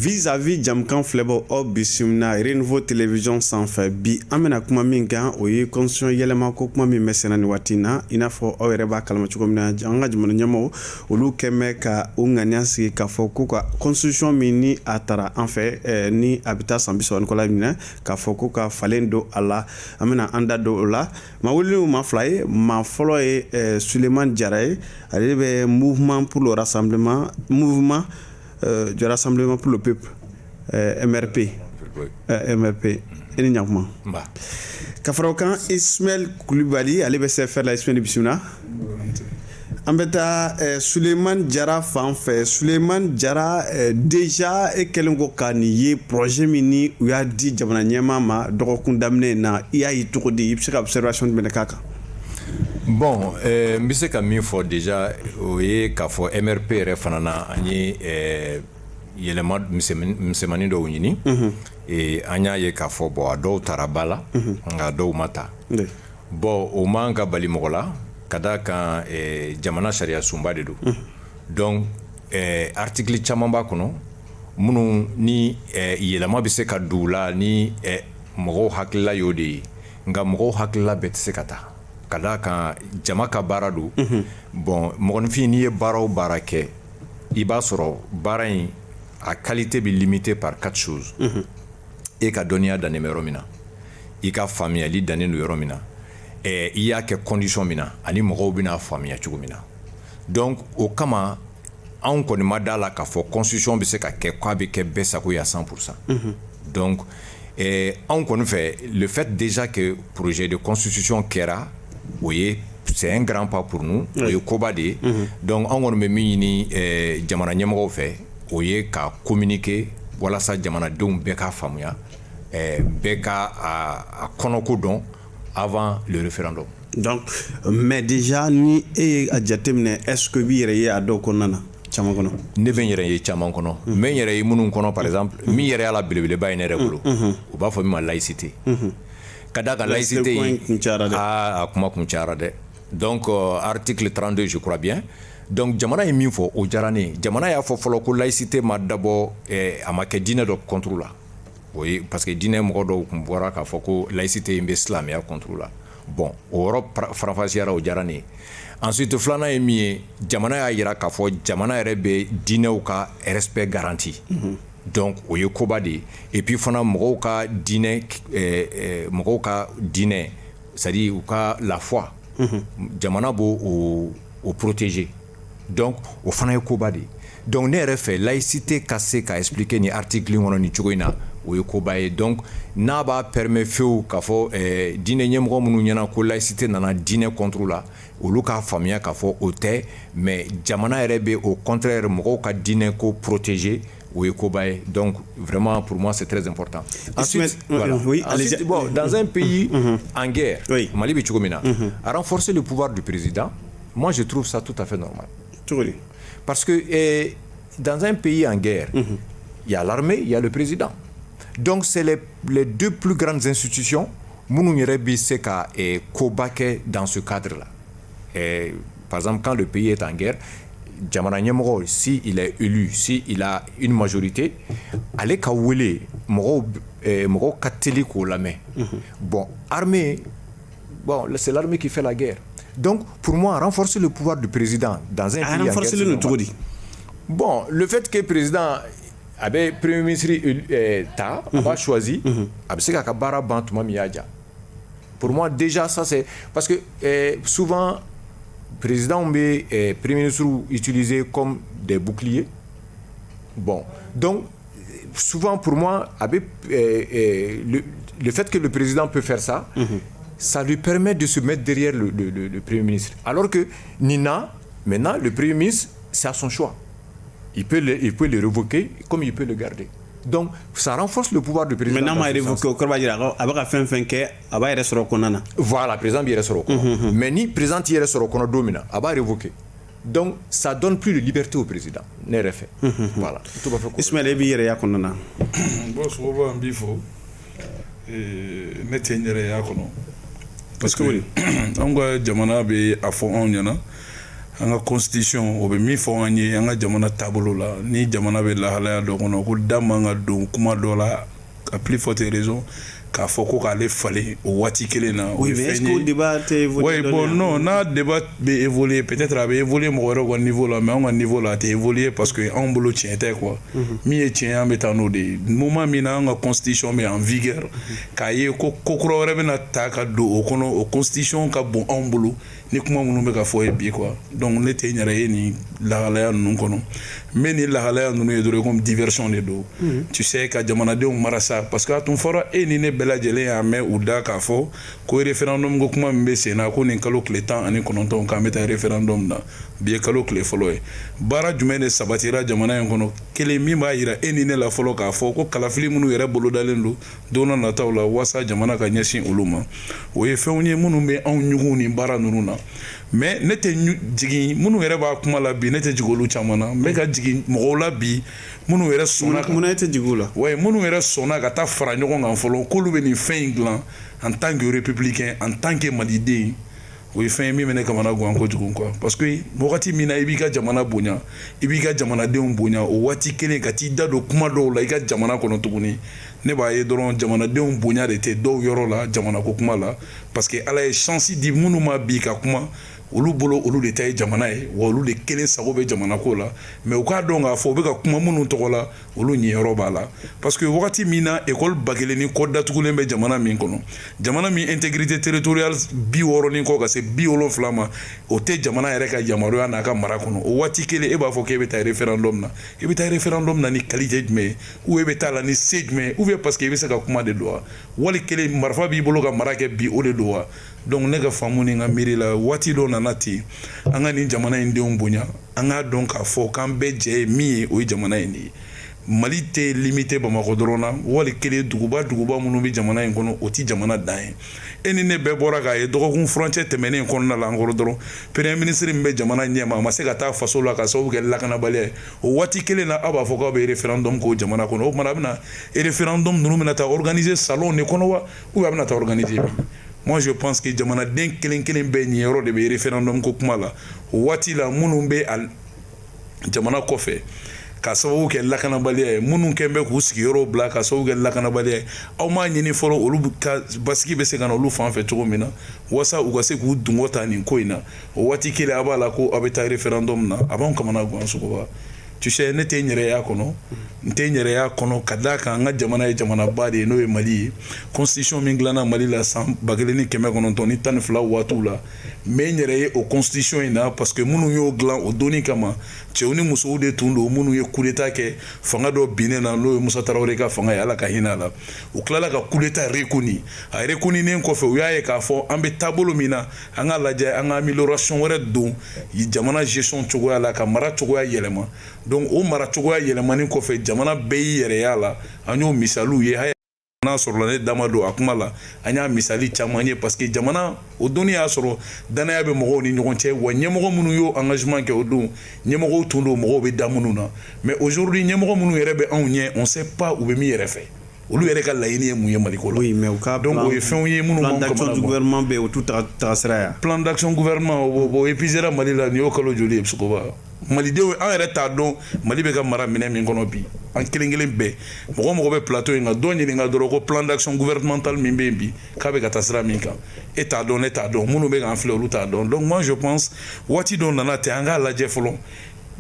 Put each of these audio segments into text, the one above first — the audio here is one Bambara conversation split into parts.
vis-à-vis jamkan flebo o bisimna Renouveau Télévision sanfɛ bi an bɛna kuma min kan o ye constitution yɛlɛma ko kuma min bɛ senna ni waati na i n'a fɔ aw yɛrɛ b'a kalama cogo min na an ka jamana ɲɛmɔgɔ olu kɛmɛ ka u ŋaniya sigi k'a fɔ k'u ka constitution min ni a taara an fɛ ni a bɛ taa san 30 kɔla minɛ k'a fɔ k'u ka falen don a la an bɛna an da don o la maa welelenw maa fila ye maa fɔlɔ ye Sulemani Jara ye ale bɛ mouvement pour le rassemblement du rassemblement pour le peuple MRP MRP ini ɲakuma ka fara o kan Ismaël Kulibali ale bɛ CFR la Ismaël bisimila an bɛ taa Sulemani Jara fan fɛ Sulemani Jara déjà e kɛlen ko ka nin ye projet min ni u y'a di jamana ɲɛmaa ma dɔgɔkun daminɛ na i y'a ye cogo di i bɛ se ka observation jumɛn k'a kan. Bon, n bɛ se ka min fɔ déjà o ye k'a fɔ MRP yɛrɛ fana na an ye yɛlɛma misɛnmanin dɔw ɲini an y'a ye k'a fɔ bon a dɔw taara ba la nka dɔw ma ta bon o man ka bali mɔgɔ la ka d'a kan jamana sariya sunba de don donc article caman b'a kɔnɔ minnu ni yɛlɛma bɛ se ka don u la ni mɔgɔw hakilila y'o de ye nka mɔgɔw hakilila bɛɛ tɛ se ka taa ka d'a kan jama ka baara don bon mɔgɔninfin n'i ye baara o baara kɛ i b'a sɔrɔ baara in a qualité bɛ limitée par 4 choses e ka dɔnniya dannen bɛ yɔrɔ min na i ka faamuyali dannen don yɔrɔ min na i y'a kɛ condition min na ani mɔgɔw bɛna faamuya cogo min na donc o kama anw kɔni ma d'a la k'a fɔ constitution bɛ se ka kɛ k'a bɛ kɛ bɛɛ sago ye à 100% donc anw kɔni fɛ le fait déjà que projet de constitution kɛra o ye c'est un grand pas pour nous o ye koba de ye donc anw kɔni bɛ min ɲini jamana ɲɛmɔgɔw fɛ o ye ka communiquer walasa jamanadenw bɛɛ k'a faamuya bɛɛ ka a kɔnɔko dɔn avant le référendum. Donc mais déjà ni e ye a jateminɛ est-ce que b'i yɛrɛ ye a dɔw kɔnɔna na caman kɔnɔ. Ne bɛ n yɛrɛ ye caman kɔnɔ n bɛ n yɛrɛ ye minnu kɔnɔ par exemple min yɛrɛ y'a la belebeleba ye ne yɛrɛ bolo u b'a fɔ min ma laïcité ka d'a kan laïcité a kuma kun cayara dɛ donc article 32 je crois bien donc jamana ye min fɔ o diyara ne ye jamana y'a fɔ fɔlɔ ko laïcité ma dabɔ a ma kɛ diinɛ dɔ contre la o ye parce que diinɛ mɔgɔ dɔw kun bɔra k'a fɔ ko laïcité in bɛ silamɛya contre la bon o yɔrɔ farafasiyara o diyara ne ye ensuite filanan ye min ye jamana y'a yira k'a fɔ jamana yɛrɛ bɛ diinɛw ka respect garanti donc o ye koba de ye et puis fana mɔgɔw ka diinɛ c'est-à-dire u ka la foi jamana b'o o protéger donc o fana ye koba de ye donc ne yɛrɛ fɛ laïcité ka se ka expliquer ni article kɔnɔ ni cogo in na o ye koba ye donc n'a b'a permet fewu k'a fɔ diinɛ ɲɛmɔgɔ minnu ɲɛna ko laïcité nana diinɛ contre la olu k'a faamuya k'a fɔ o tɛ mais jamana yɛrɛ bɛ au contraire mɔgɔw ka diinɛ ko protéger o ye koba ye donc vraiment pour moi c'est très important. Ensuite, voilà. Ensuite, bon, dans un pays en guerre Mali bɛ cogo min na à renforcer le pouvoir du président moi je trouve ça tout à fait normal parce que dans un pays en guerre il y a l'armée il y a le président donc c'est les deux plus grandes institutions minnu yɛrɛ bɛ se ka koba kɛ dans ce cadre là par exemple quand le pays est en guerre jamana ɲɛmɔgɔ si il est élu si il a une majorité ale ka wele mɔgɔw ka teli k'o lamɛn bon armée bon c'est l'armée qui fait la guerre donc pour moi renforcer le pouvoir du président dans un pays en guerre bon le fait que président a bɛ premier ministre ta a b'a choisi a bɛ se k'a ka baara ban tuma min y'a diya pour moi déjà ça c'est parce que souvent président bɛ premier ministre utilisé comme des boucliers bon donc souvent pour moi a bɛ le fait que le président peut faire ça ça lui permet de se mettre derrière le premier ministre alors que Nina maintenant le premier ministre c'est à son choix il peut le révoquer comme il peut le garder donc ça renforce le pouvoir du président. Maintenant, révoqué au corps avec fin que aba yɛrɛ sɔrɔ kɔnɔna na. Voilà, président bɛ yɛrɛ sɔrɔ kɔnɔ. Mais ni président yɛrɛ sɔrɔ kɔnɔ don min na, a b'a révoquer. Donc ça donne plus de liberté au président. Ne yɛrɛ fɛ. Voilà. Ismaël e b'i yɛrɛ y'a kɔnɔna na. Bon souvent an b'i fɔ ne tɛ n yɛrɛ y'a kɔnɔ. Parce que an ka jamana bɛ a fɔ anw ɲɛna an ka constitution o bɛ min fɔ an ye an ka jamana taabolo la ni jamana bɛ lahalaya dɔ kɔnɔ ko da man ka don kuma dɔ la à plus forte raison k'a fɔ ko k'ale falen o waati kelen na. Oui, mais est-ce que le débat tɛ évolué? Oui, bon, non, n'a débat bɛ évolué, peut-être a bɛ évolué mɔgɔ wɛrɛw ka niveau la, mais anw ka niveau la a tɛ évolué parce que anw bolo tiɲɛ tɛ quoi. Min ye tiɲɛ an bɛ taa n'o de ye. Moment min na an ka constitution bɛ en vigueur k'a ye ko ko kura wɛrɛ bɛna ta ka don o kɔnɔ o constitution ka bon anw bolo ni kuma minnu bɛ ka fɔ ye bi quoi. Donc ne tɛ n yɛrɛ ye nin lahalaya ninnu kɔnɔ. N bɛ nin lahalaya ninnu ye dɔrɔn comme diversion de don. Tu sais ka jamanadenw mara sa parce que a tun fɔra e ni ne bɛɛ lajɛlen y'a mɛn u da k'a fɔ ko référendum ko kuma min bɛ sen na ko nin kalo tile 19 k'an bɛ taa référendum na bi ye kalo tile fɔlɔ ye baara jumɛn de sabatira jamana in kɔnɔ kelen min b'a yira e ni ne la fɔlɔ k'a fɔ ko kalafili minnu yɛrɛ bolodalen don don na nataw la walasa jamana ka ɲɛsin olu ma o ye fɛnw ye minnu bɛ anw ɲugun nin baara ninnu na mais ne tɛ jigin minnu yɛrɛ b'a kuma la bi ne tɛ jigin olu caman na n bɛ ka jigin mɔgɔw la bi minnu yɛrɛ sɔnna mun na e tɛ jigin o la ouais minnu yɛrɛ sɔnna ka taa fara ɲɔgɔn kan fɔlɔ k'olu bɛ nin fɛn in dilan en tant que républicain en tant que maliden o ye fɛn ye min bɛ ne kamana gan kojugu quoi parce que wagati min na i b'i ka jamana bonya i b'i ka jamanadenw bonya o waati kelen ka t'i da don kuma dɔw la i ka jamana kɔnɔ tuguni ne b'a ye dɔrɔn jamanadenw bonya de tɛ dɔw yɔrɔ la jamana ko kuma la parce que ala ye chance di minnu ma bi ka kuma olu bolo olu de ta ye jamana ye wa olu de kelen sago bɛ jamana ko la mais u k'a dɔn k'a fɔ u bɛ ka kuma minnu tɔgɔ la olu ɲɛyɔrɔ b'a la parce que wagati min na école ba kelen ni kɔ datugulen bɛ jamana min kɔnɔ jamana min intégrité territoriale 60 ni kɔ ka se 70 ma o tɛ jamana yɛrɛ ka yamaruya n'a ka mara kɔnɔ o waati kelen e b'a fɔ k'e bɛ taa référendum na e bɛ taa référendum na ni qualité jumɛn ye ou e bɛ taa la ni se jumɛn ou bien parce que e bɛ se ka kuma de don wa wali kelen marifa b'i bolo ka mara kɛ bi o de don wa donc ne ka faamu ni n ka miiri la waati dɔ nana ten an ka nin jamana in denw bonya an k'a dɔn k'a fɔ k'an bɛɛ jɛ ye min ye o ye jamana in de ye mali tɛ limité bamakɔ dɔrɔn na wali kelen duguba minnu bɛ jamana in kɔnɔ o tɛ jamana dan ye e ni ne bɛɛ bɔra k'a ye dɔgɔkun furancɛ tɛmɛnen kɔnɔna la an kɔrɔ dɔrɔn premier ministre min bɛ jamana ɲɛma a ma se ka taa faso la ka sababu kɛ lakanabaliya ye o waati kelen na aw b'a fɔ k'aw bɛ référendum k'o jamana kɔnɔ o tuma a bɛna référendum ninnu bɛna taa organiser salon de kɔnɔ wa ou bien a bɛna taa organiser bi moi je pense que jamanaden kelen kelen bɛɛ ɲɛyɔrɔ de bɛ référendum ko kuma la o waati la minnu bɛ jamana kɔfɛ ka sababu kɛ lakanabaliya ye minnu kɛn bɛ k'u sigiyɔrɔw bila ka sababu kɛ lakanabaliya ye aw m'a ɲini fɔlɔ olu ka basigi bɛ se ka na olu fan fɛ cogo min na walasa u ka se k'u dungo ta nin ko in na o waati kelen a b'a la ko aw bɛ taa référendum na a b'anw kamana gan sogoba tu sais ne tɛ n yɛrɛ y'a kɔnɔ n tɛ n yɛrɛ y'a kɔnɔ ka d'a kan an ka jamana ye jamanaba de ye n'o ye mali ye constitution min dilanna mali la san 1912 waatiw la mais n yɛrɛ ye o constitution in na parce que minnu y'o dilan o donni kama cɛw ni musow de tun don minnu ye coup d'état kɛ fanga dɔ binnen na n'o ye musa tarawele ka fanga ye ala ka hinɛ a la u tilala ka coup d'état reconnu a reconnunen kɔfɛ u y'a ye k'a fɔ an bɛ taabolo min na an ka lajɛ an ka amélioration wɛrɛ don jamana gestion cogoya la ka mara cogoya yɛlɛma donc o mara cogoya yɛlɛmani kɔfɛ jamana bɛɛ y'i yɛrɛ y'a la an y'o misaliw ye n'a sɔrɔ ne dama don a kuma la an y'a misali caman ye parce que jamana o donni y'a sɔrɔ danaya bɛ mɔgɔw ni ɲɔgɔn cɛ wa ɲɛmɔgɔ minnu y'o engagement kɛ o don ɲɛmɔgɔw tun don mɔgɔw bɛ da minnu na mais aujourd'hui ɲɛmɔgɔ minnu yɛrɛ bɛ anw ɲɛ on sait pas u bɛ min yɛrɛ fɛ olu yɛrɛ ka laɲini ye mun ye Mali ko la. Oui, mais au cas donc o ye fɛnw ye minnu plan d'action du gouvernement bɛ o t'u taga sira ya. Plan d'action gouvernement o épuisera Mali la nin y'o kalo joli ye Sogoba. Malidenw an yɛrɛ t'a dɔn Mali bɛ ka mara minɛ min kɔnɔ bi an kelen kelen bɛɛ mɔgɔ bɛ plateau in kan dɔ ɲininka dɔrɔn ko plan d'action gouvernemental min bɛ yen bi k'a bɛ ka taa sira min kan e t'a dɔn ne t'a dɔn minnu bɛ k'an filɛ olu t'a dɔn donc moi je pense waati dɔ nana ten an k'a lajɛ fɔlɔ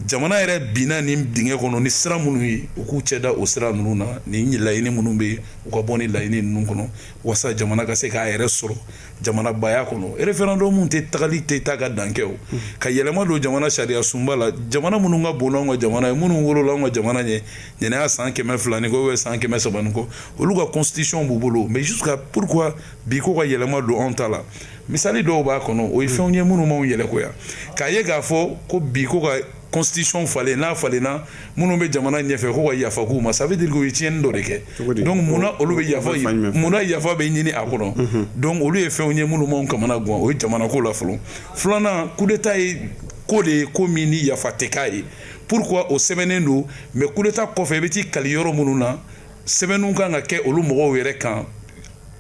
jamana yɛrɛ binna nin dingɛ kɔnɔ ni sira minnu ye u k'u cɛ da o sira ninnu na ni laɲini minnu bɛ yen u ka bɔ ni laɲini ninnu kɔnɔ walasa jamana ka se k'a yɛrɛ sɔrɔ jamanabaya kɔnɔ référendum tɛ tagali tɛ taa ka dan kɛ o ka yɛlɛma don jamana sariya sunba la jamana minnu ka bon n'anw ka jamana ye minnu wolola anw ka jamana ɲɛ ɲɛnɛya san 200 ni kɔ san 300 ni kɔ olu ka constitution b'u bolo mais jusqu'à pourquoi bi ko ka yɛlɛma don anw ta la misali dɔw b'a kɔnɔ o ye fɛnw ye minnu m'anw yɛlɛkoya k'a ye k'a fɔ ko bi ko ka constitution falen n'a falenna minnu bɛ jamana ɲɛfɛ ko ka yafa k'u ma ça veut dire que u ye tiɲɛni dɔ de kɛ donc munna olu bɛ yafa munna yafa bɛ ɲini a kɔnɔ donc olu ye fɛnw ye minnu m'anw kamana gan o ye jamana ko la fɔlɔ filanan coup d'état ye ko de ye ko min ni yafa tɛ k'a ye pourquoi o sɛbɛnnen don mais coup d'état kɔfɛ i bɛ t'i kali yɔrɔ minnu na sɛbɛnninw kan ka kɛ olu mɔgɔw yɛrɛ kan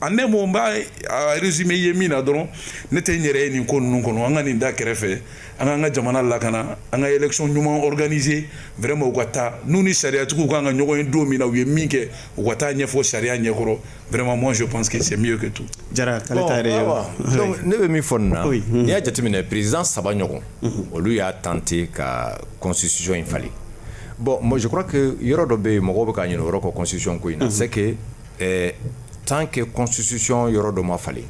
en un mot b'a résumé ye min na dɔrɔn ne tɛ n yɛrɛ ye nin ko ninnu kɔnɔ an ka nin da kɛrɛfɛ an k'an ka jamana lakana an ka élection ɲuman organiser vraiment u ka taa n'u ni sariyatigiw kan ka ɲɔgɔn ye don min na u ye min kɛ u ka taa ɲɛfɔ sariya ɲɛkɔrɔ vraiment moi je pense que c'est mieux que tout. Jara k'ale ta yɛrɛ ye donc ne bɛ min fɔ nin na n'i y'a jateminɛ président saba ɲɔgɔn olu y'a tenté ka constitution in falen. Bon, moi je crois que yɔrɔ dɔ bɛ yen mɔgɔw bɛ ka ɲinɛ o yɔrɔ kɔ constitution ko in na c'est que tant que constitution yɔrɔ dɔ ma falen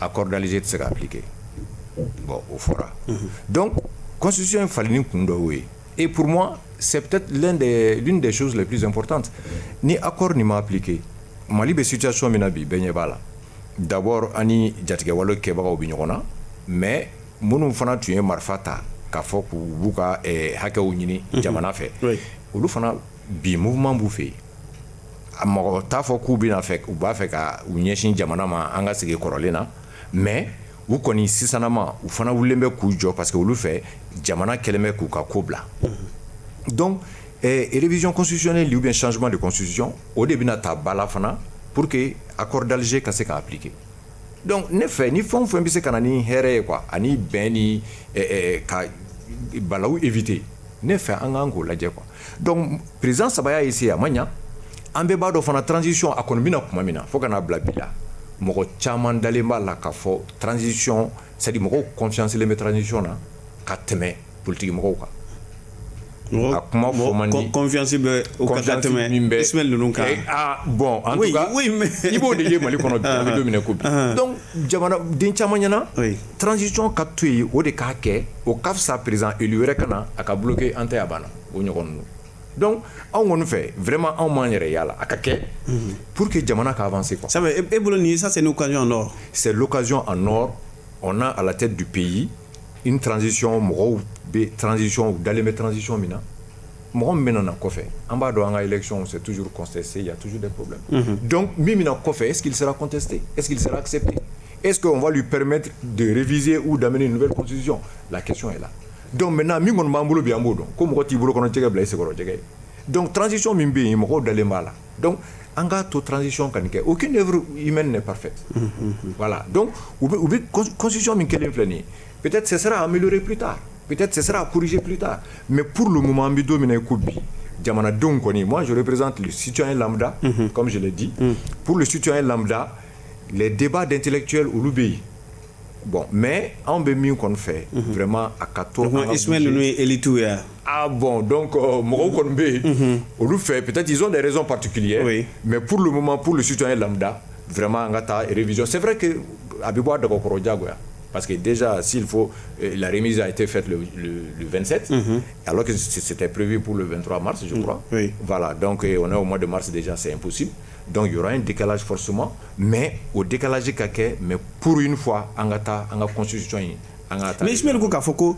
accord d'Alger tɛ se ka appliquer. Bon, au fora. Donc constitution in faleni kun dɔ y'o ye et pour moi c'est peut-être l'une des choses les plus importantes. Ni accord ni ma appliqué Mali bɛ situation min na bi bɛɛ ɲɛ b'a la. D'abord ani jatigɛwale kɛbagaw bɛ ɲɔgɔn na mais minnu fana tun ye marifa ta k'a fɔ k'u b'u ka hakɛw ɲini jamana fɛ olu fana bi mouvement b'u fɛ yen a mɔgɔ t'a fɔ k'u bɛna fɛ u b'a fɛ ka u ɲɛsin jamana ma an ka segin kɔrɔlen na mais u kɔni sisanama u fana wulilen bɛ k'u jɔ parce que olu fɛ jamana kɛlen bɛ k'u ka ko bila donc révision constitutionnelle ou bien changement de constitution o de bɛna ta ba la fana pour que accord d'Alger ka se ka appliquer. Donc ne fɛ ni fɛn o fɛn bɛ se ka na ni hɛrɛ ye quoi ani bɛn ni ka balawu éviter ne fɛ an k'an k'o lajɛ quoi. Donc président saba y'a essayé a ma ɲa an bɛɛ b'a dɔn fana transition a kɔni bɛna kuma min na fo ka n'a bila bi la mɔgɔ caman dalen b'a la k'a fɔ transition c'est à dire mɔgɔw confiance len bɛ transition na ka tɛmɛ politique mɔgɔw kan. A kuma fɔ man di confiance bɛ o ka tɛmɛ Ismaël ninnu kan. Bon en tout cas i b'o de ye Mali kɔnɔ bi a bɛ don min na ko bi donc jamana den caman ɲɛna transition ka to yen o de k'a kɛ o ka fisa président élu wɛrɛ ka na a ka bloquer an tɛ a banna o ɲɔgɔn ninnu donc anw kɔni fɛ vraiment anw m'an yɛrɛ yala a ka kɛ pour que jamana ka avancer quoi. Ça veut e bolo ni ça c'est une occasion en or. C'est l'occasion en or. On a à la tête du pays une transition mɔgɔw bɛ transition dalen bɛ transition min na mɔgɔ min bɛ na kɔfɛ an b'a dɔn an ka élection c'est toujours contesté il y a toujours des problèmes donc min bɛ na kɔfɛ est-ce qu'il sera contesté est-ce qu'il sera accepté est-ce qu'on va lui permettre de réviser ou d'amener une nouvelle constitution la question est là donc maintenant min kɔni b'an bolo bi an b'o dɔn ko mɔgɔ t'i bolo kɔnɔ jɛgɛ bila i sekɔrɔ jɛgɛ ye donc transition min bɛ yen mɔgɔw dalen b'a la donc an k'a to transition ka nin kɛ aucune œuvre humaine n'est parfaite voilà donc u bɛ constitution min kɛlen filɛ nin ye peut-être ce sera amélioré plus tard peut-être ce sera corrigé plus tard mais pour le moment an bɛ don min na i ko bi jamanadenw kɔni moi je représente le citoyen lambda comme je l'ai dit pour le citoyen lambda les débats d'intellectuels olu bɛ yen bon mais anw bɛ min kɔni fɛ vraiment a ka to donc Ismaël ninnu ye élite ya bon donc mɔgɔw kɔni bɛ yen olu fɛ peut-être ils ont des raisons particulières mais pour le moment pour le citoyen lambda vraiment an ka taa révision c'est vrai que a bɛ bɔ a dagakɔrɔ diyagoya parce que déjà s'il faut la remise a été faite le 27 alors que c'était prévu pour le 23 mars je crois voilà donc on est au mois de mars déjà c'est impossible donc il y aura un décalage forcément mais au décalage ka kɛ mais pour une fois an ka taa an ka constitution in an ka taa mais Ismaël ko k'a fɔ ko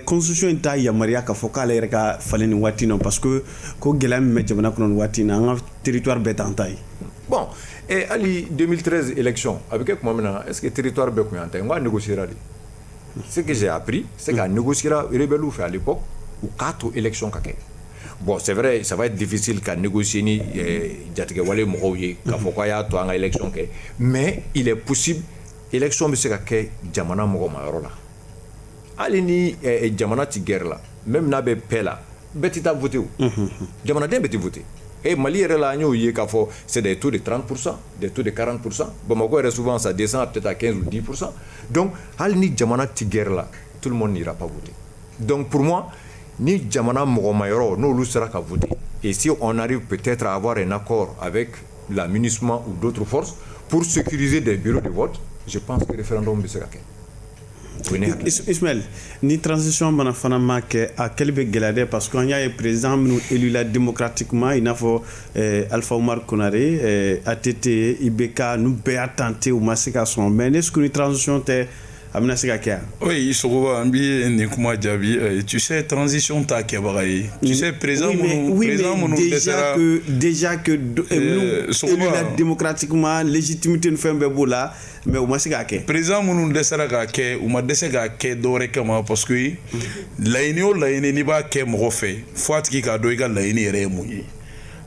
constitution in t'a yamaruya k'a fɔ k'ale yɛrɛ ka falen nin waati na parce que ko gɛlɛya min bɛ jamana kɔnɔ nin waati na an ka territoire bɛɛ t'an ta ye bon et ali 2013 élection a bɛ kɛ tuma min na est-ce que territoire bɛɛ tun y'an ta ye n ko a négociera de ce que j'ai appris c'est qu'à négociera rebelles fɛ à l'époque u k'a to élection ka kɛ bon c'est vrai ça va être difficile qu'à négocier ni jatigɛwale mɔgɔw ye k'a fɔ k'a y'a to an ka élection kɛ mais il est possible élection bɛ se ka kɛ jamana mɔgɔ ma yɔrɔ la hali ni jamana ti guerre la même n'a bɛ paix la bɛɛ ti taa voter o jamanaden bɛɛ ti voter et Mali yɛrɛ la an y'o ye k'a fɔ c'est des taux de 30% des taux de 40% Bamako yɛrɛ souvent ça descend peut-être à 15 ou 10% donc hali ni jamana ti guerre la tout le monde n'ira pas voter donc pour moi ni jamana mɔgɔ ma yɔrɔ n'olu sera ka voter et si on arrive peut-être à avoir un accord avec la MINUSMA ou d'autres forces pour sécuriser des bureaux de vote je pense que référendum bɛ se ka kɛ. Ismaël ni transition mana fana ma kɛ a kɛli bɛ gɛlɛya dɛ parce que an y'a ye président minnu élu la démocratiquement i n'a fɔ Alpha Oumar Konare ATT IBK n'u bɛɛ y'a tenté u ma se ka sɔn mais est-ce que ni transition tɛ a bɛna se ka kɛ yan. Oui Sogoba an bɛ nin kuma jaabi tu sais transition t'a kɛbaga ye tu sais président minnu dɛsɛra déjà que élu la démocratiquement légitimité ni fɛn bɛɛ b'o la mais u ma se k'a kɛ. président minnu dɛsɛra k'a kɛ u ma dɛsɛ k'a kɛ dɔwɛrɛ kama parce que laɲini o laɲini n'i b'a kɛ mɔgɔ fɛ fo a tigi k'a dɔn i ka laɲini yɛrɛ ye mun ye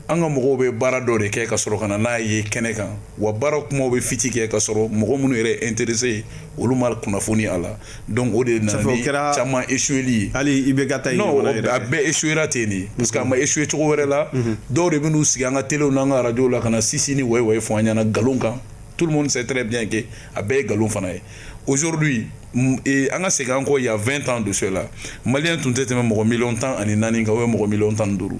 an ka mɔgɔw bɛ baara dɔ de kɛ ka sɔrɔ ka na n'a ye kɛnɛ kan wa baara kumaw bɛ fiti kɛ ka sɔrɔ mɔgɔ minnu yɛrɛ intéressé olu ma kunnafoni a la donc o de nana ni caman échouéli ye hali IBK ta ye non a bɛɛ échouera ten de parce que a ma échoué cogo wɛrɛ la dɔw de bɛ n'u sigi an ka téléw n'an ka radio la ka na sisi ni wayi fɔ an ɲɛna nkalon kan tout le monde sait très bien que a bɛɛ ye nkalon fana ye aujourd'hui an ka segin an kɔ il y a 20 ans de cela maliyɛn tun tɛ tɛmɛ mɔgɔ miliyɔn 14 kan ou bien mɔgɔ miliyɔn 15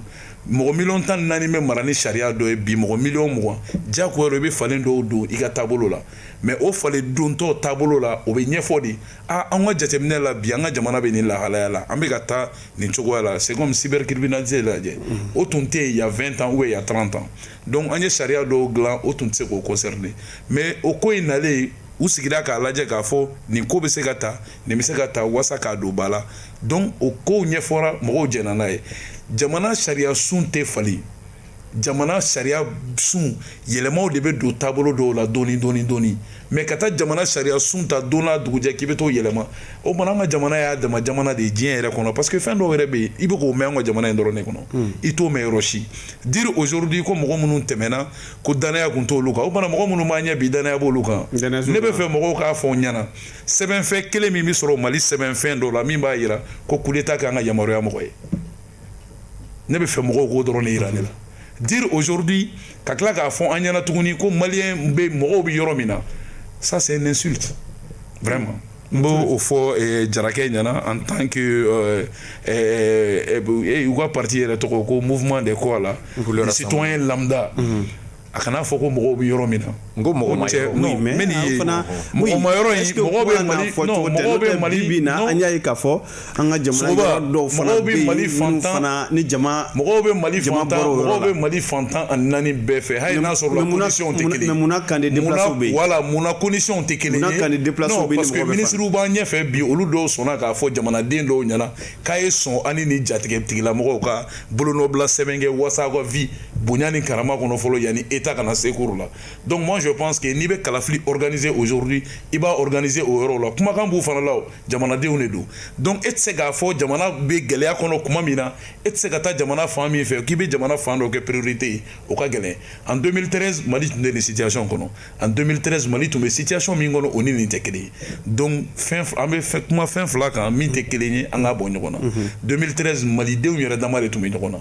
mɔgɔ miliyɔn 14 bɛ mara ni sariya dɔ ye bi mɔgɔ miliyɔn 20 diyagoya i bɛ falen dɔw don i ka taabolo la mais o falen dontɔ taabolo la o bɛ ɲɛfɔ de an ka jateminɛ la bi an ka jamana bɛ nin lahalaya la an bɛ ka taa nin cogoya la c'est comme cybercriminalité lajɛ o tun tɛ yen il y a 20 ans ou il y a 30 ans donc an ye sariya dɔw dilan o tun tɛ se k'o concerner mais o ko in nalen u sigira k'a lajɛ k'a fɔ nin ko bɛ se ka ta nin bɛ se ka ta wasa k'a don ba la donc o kow ɲɛfɔra mɔgɔw jɛnna n'a ye jamana sariya sun tɛ fali jamana sariya sun yɛlɛmaw de bɛ don taabolo dɔw la dɔɔni mais ka taa jamana sariya sun ta don n'a dugujɛ k'i bɛ t'o yɛlɛma o mana an ka jamana y'a dama jamana de ye diɲɛ yɛrɛ kɔnɔ parce que fɛn dɔw yɛrɛ bɛ yen i bɛ k'o mɛn an ka jamana in dɔrɔn de kɔnɔ i t'o mɛn yɔrɔ si dire aujourd'hui ko mɔgɔ minnu tɛmɛna ko danaya kun t'olu kan o mana mɔgɔ minnu b'a ɲɛ bi danaya b'olu kan ne bɛ fɛ mɔgɔw k'a fɔ n ɲɛna sɛbɛnfɛn kelen min bɛ sɔrɔ Mali sɛbɛnfɛn dɔ la min b'a jira ko coup d'état k'an ka yamaruya mɔgɔ ye ne bɛ fɛ mɔgɔw k'o dɔrɔn de yira ne la dire aujourd'hui ka tila k'a fɔ an ɲɛna tuguni ko maliyɛn bɛ mɔgɔw bɛ yɔrɔ min na ça c'est une insulte vraiment n b'o fɔ Jarakɛ ɲɛna en tant que u ka parti yɛrɛ tɔgɔ ko mouvement des quoi là les citoyens lambda a kana fɔ ko mɔgɔw bɛ yɔrɔ min na n ko mɔgɔ ma yɔrɔ non mais mɔgɔ ma yɔrɔ in mɔgɔw bɛ Mali non mɔgɔw bɛ Mali bi na an y'a ye k'a fɔ an ka jamana yɔrɔ dɔw fana bɛ yen minnu fana ni jama mɔgɔw bɛ Mali fantan mɔgɔw bɛ Mali fantan ani naani bɛɛ fɛ hali n'a sɔrɔ la condition tɛ kelen ye mais munna kan de déplacer bɛ yen voilà munna condition tɛ kelen ye munna kan de déplacer bɛ yen parce que ministres b'an ɲɛfɛ bi olu dɔw sɔnna k'a fɔ jamanaden dɔw ɲɛna k'a ye sɔn ani ni jatigɛlamɔgɔw ka bolonɔbila sɛbɛn kɛ wasa ka vie bonya ni karama kɔnɔ fɔlɔ yanni état kana secours la donc moi je pense que n'i bɛ kalafili organiser aujourd'hui i b'a organiser o yɔrɔ la kumakan b'u fana la o jamanadenw de don donc e tɛ se k'a fɔ jamana bɛ gɛlɛya kɔnɔ kuma min na e tɛ se ka taa jamana fan min fɛ k'i bɛ jamana fan dɔ kɛ priorité ye o ka gɛlɛn en 2013 Mali tun tɛ nin situation kɔnɔ en 2013 Mali tun bɛ situation min kɔnɔ o ni nin tɛ kelen ye donc an bɛ kuma fɛn fila kan min tɛ kelen ye an k'a bɔ ɲɔgɔn na 2013 Malidenw yɛrɛ dama de tun bɛ ɲɔgɔn na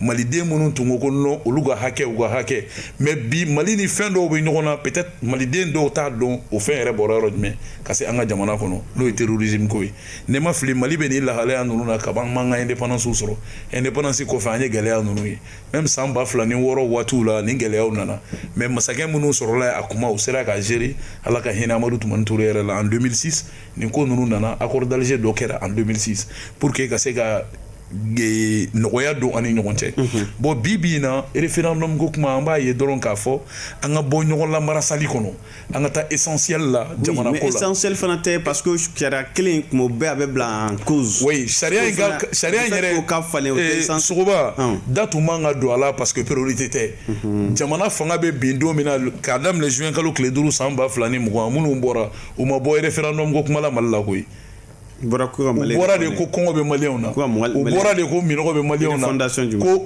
Maliden minnu tun ko ko non olu ka hakɛ u ka hakɛ mais bi Mali ni fɛn dɔw bɛ ɲɔgɔn na peut-être Maliden dɔw t'a dɔn o fɛn yɛrɛ bɔra yɔrɔ jumɛn ka se an ka jamana kɔnɔ n'o ye terrorisme ko ye ne ma fili Mali bɛ nin lahalaya ninnu na kaban an m'an ka indépendance sɔrɔ indépendance kɔfɛ an ye gɛlɛya ninnu ye même san 2006 waatiw la nin gɛlɛyaw nana mais masakɛ minnu sɔrɔla a kuma u sera ka gérer Ala ka hinɛ Amadu Tumani Ture yɛrɛ la en 2006 nin ko ninnu nana accord d'Alger dɔ kɛra en 2006 pour que ka se ka nɔgɔya don ani ɲɔgɔn cɛ bon bi in na référendum ko kuma an b'a ye dɔrɔn k'a fɔ an ka bɔ ɲɔgɔn lamarasali kɔnɔ an ka taa essentiel la jamana ko la mais essentiel fana tɛ parce que sariya kelen kuma bɛɛ a bɛ bila en cause oui sariya in yɛrɛ ka falen o tɛ sogoba da tun man ka don a la parce que priorité tɛ jamana fanga bɛ bin don min na k'a daminɛ juin kalo tile 5 san 2020 minnu bɔra u ma bɔ référendum ko kuma la Mali la koyi u bɔra de ko kɔngɔ bɛ maliyɛnw na u bɔra de ko minɔgɔ bɛ maliyɛnw na ko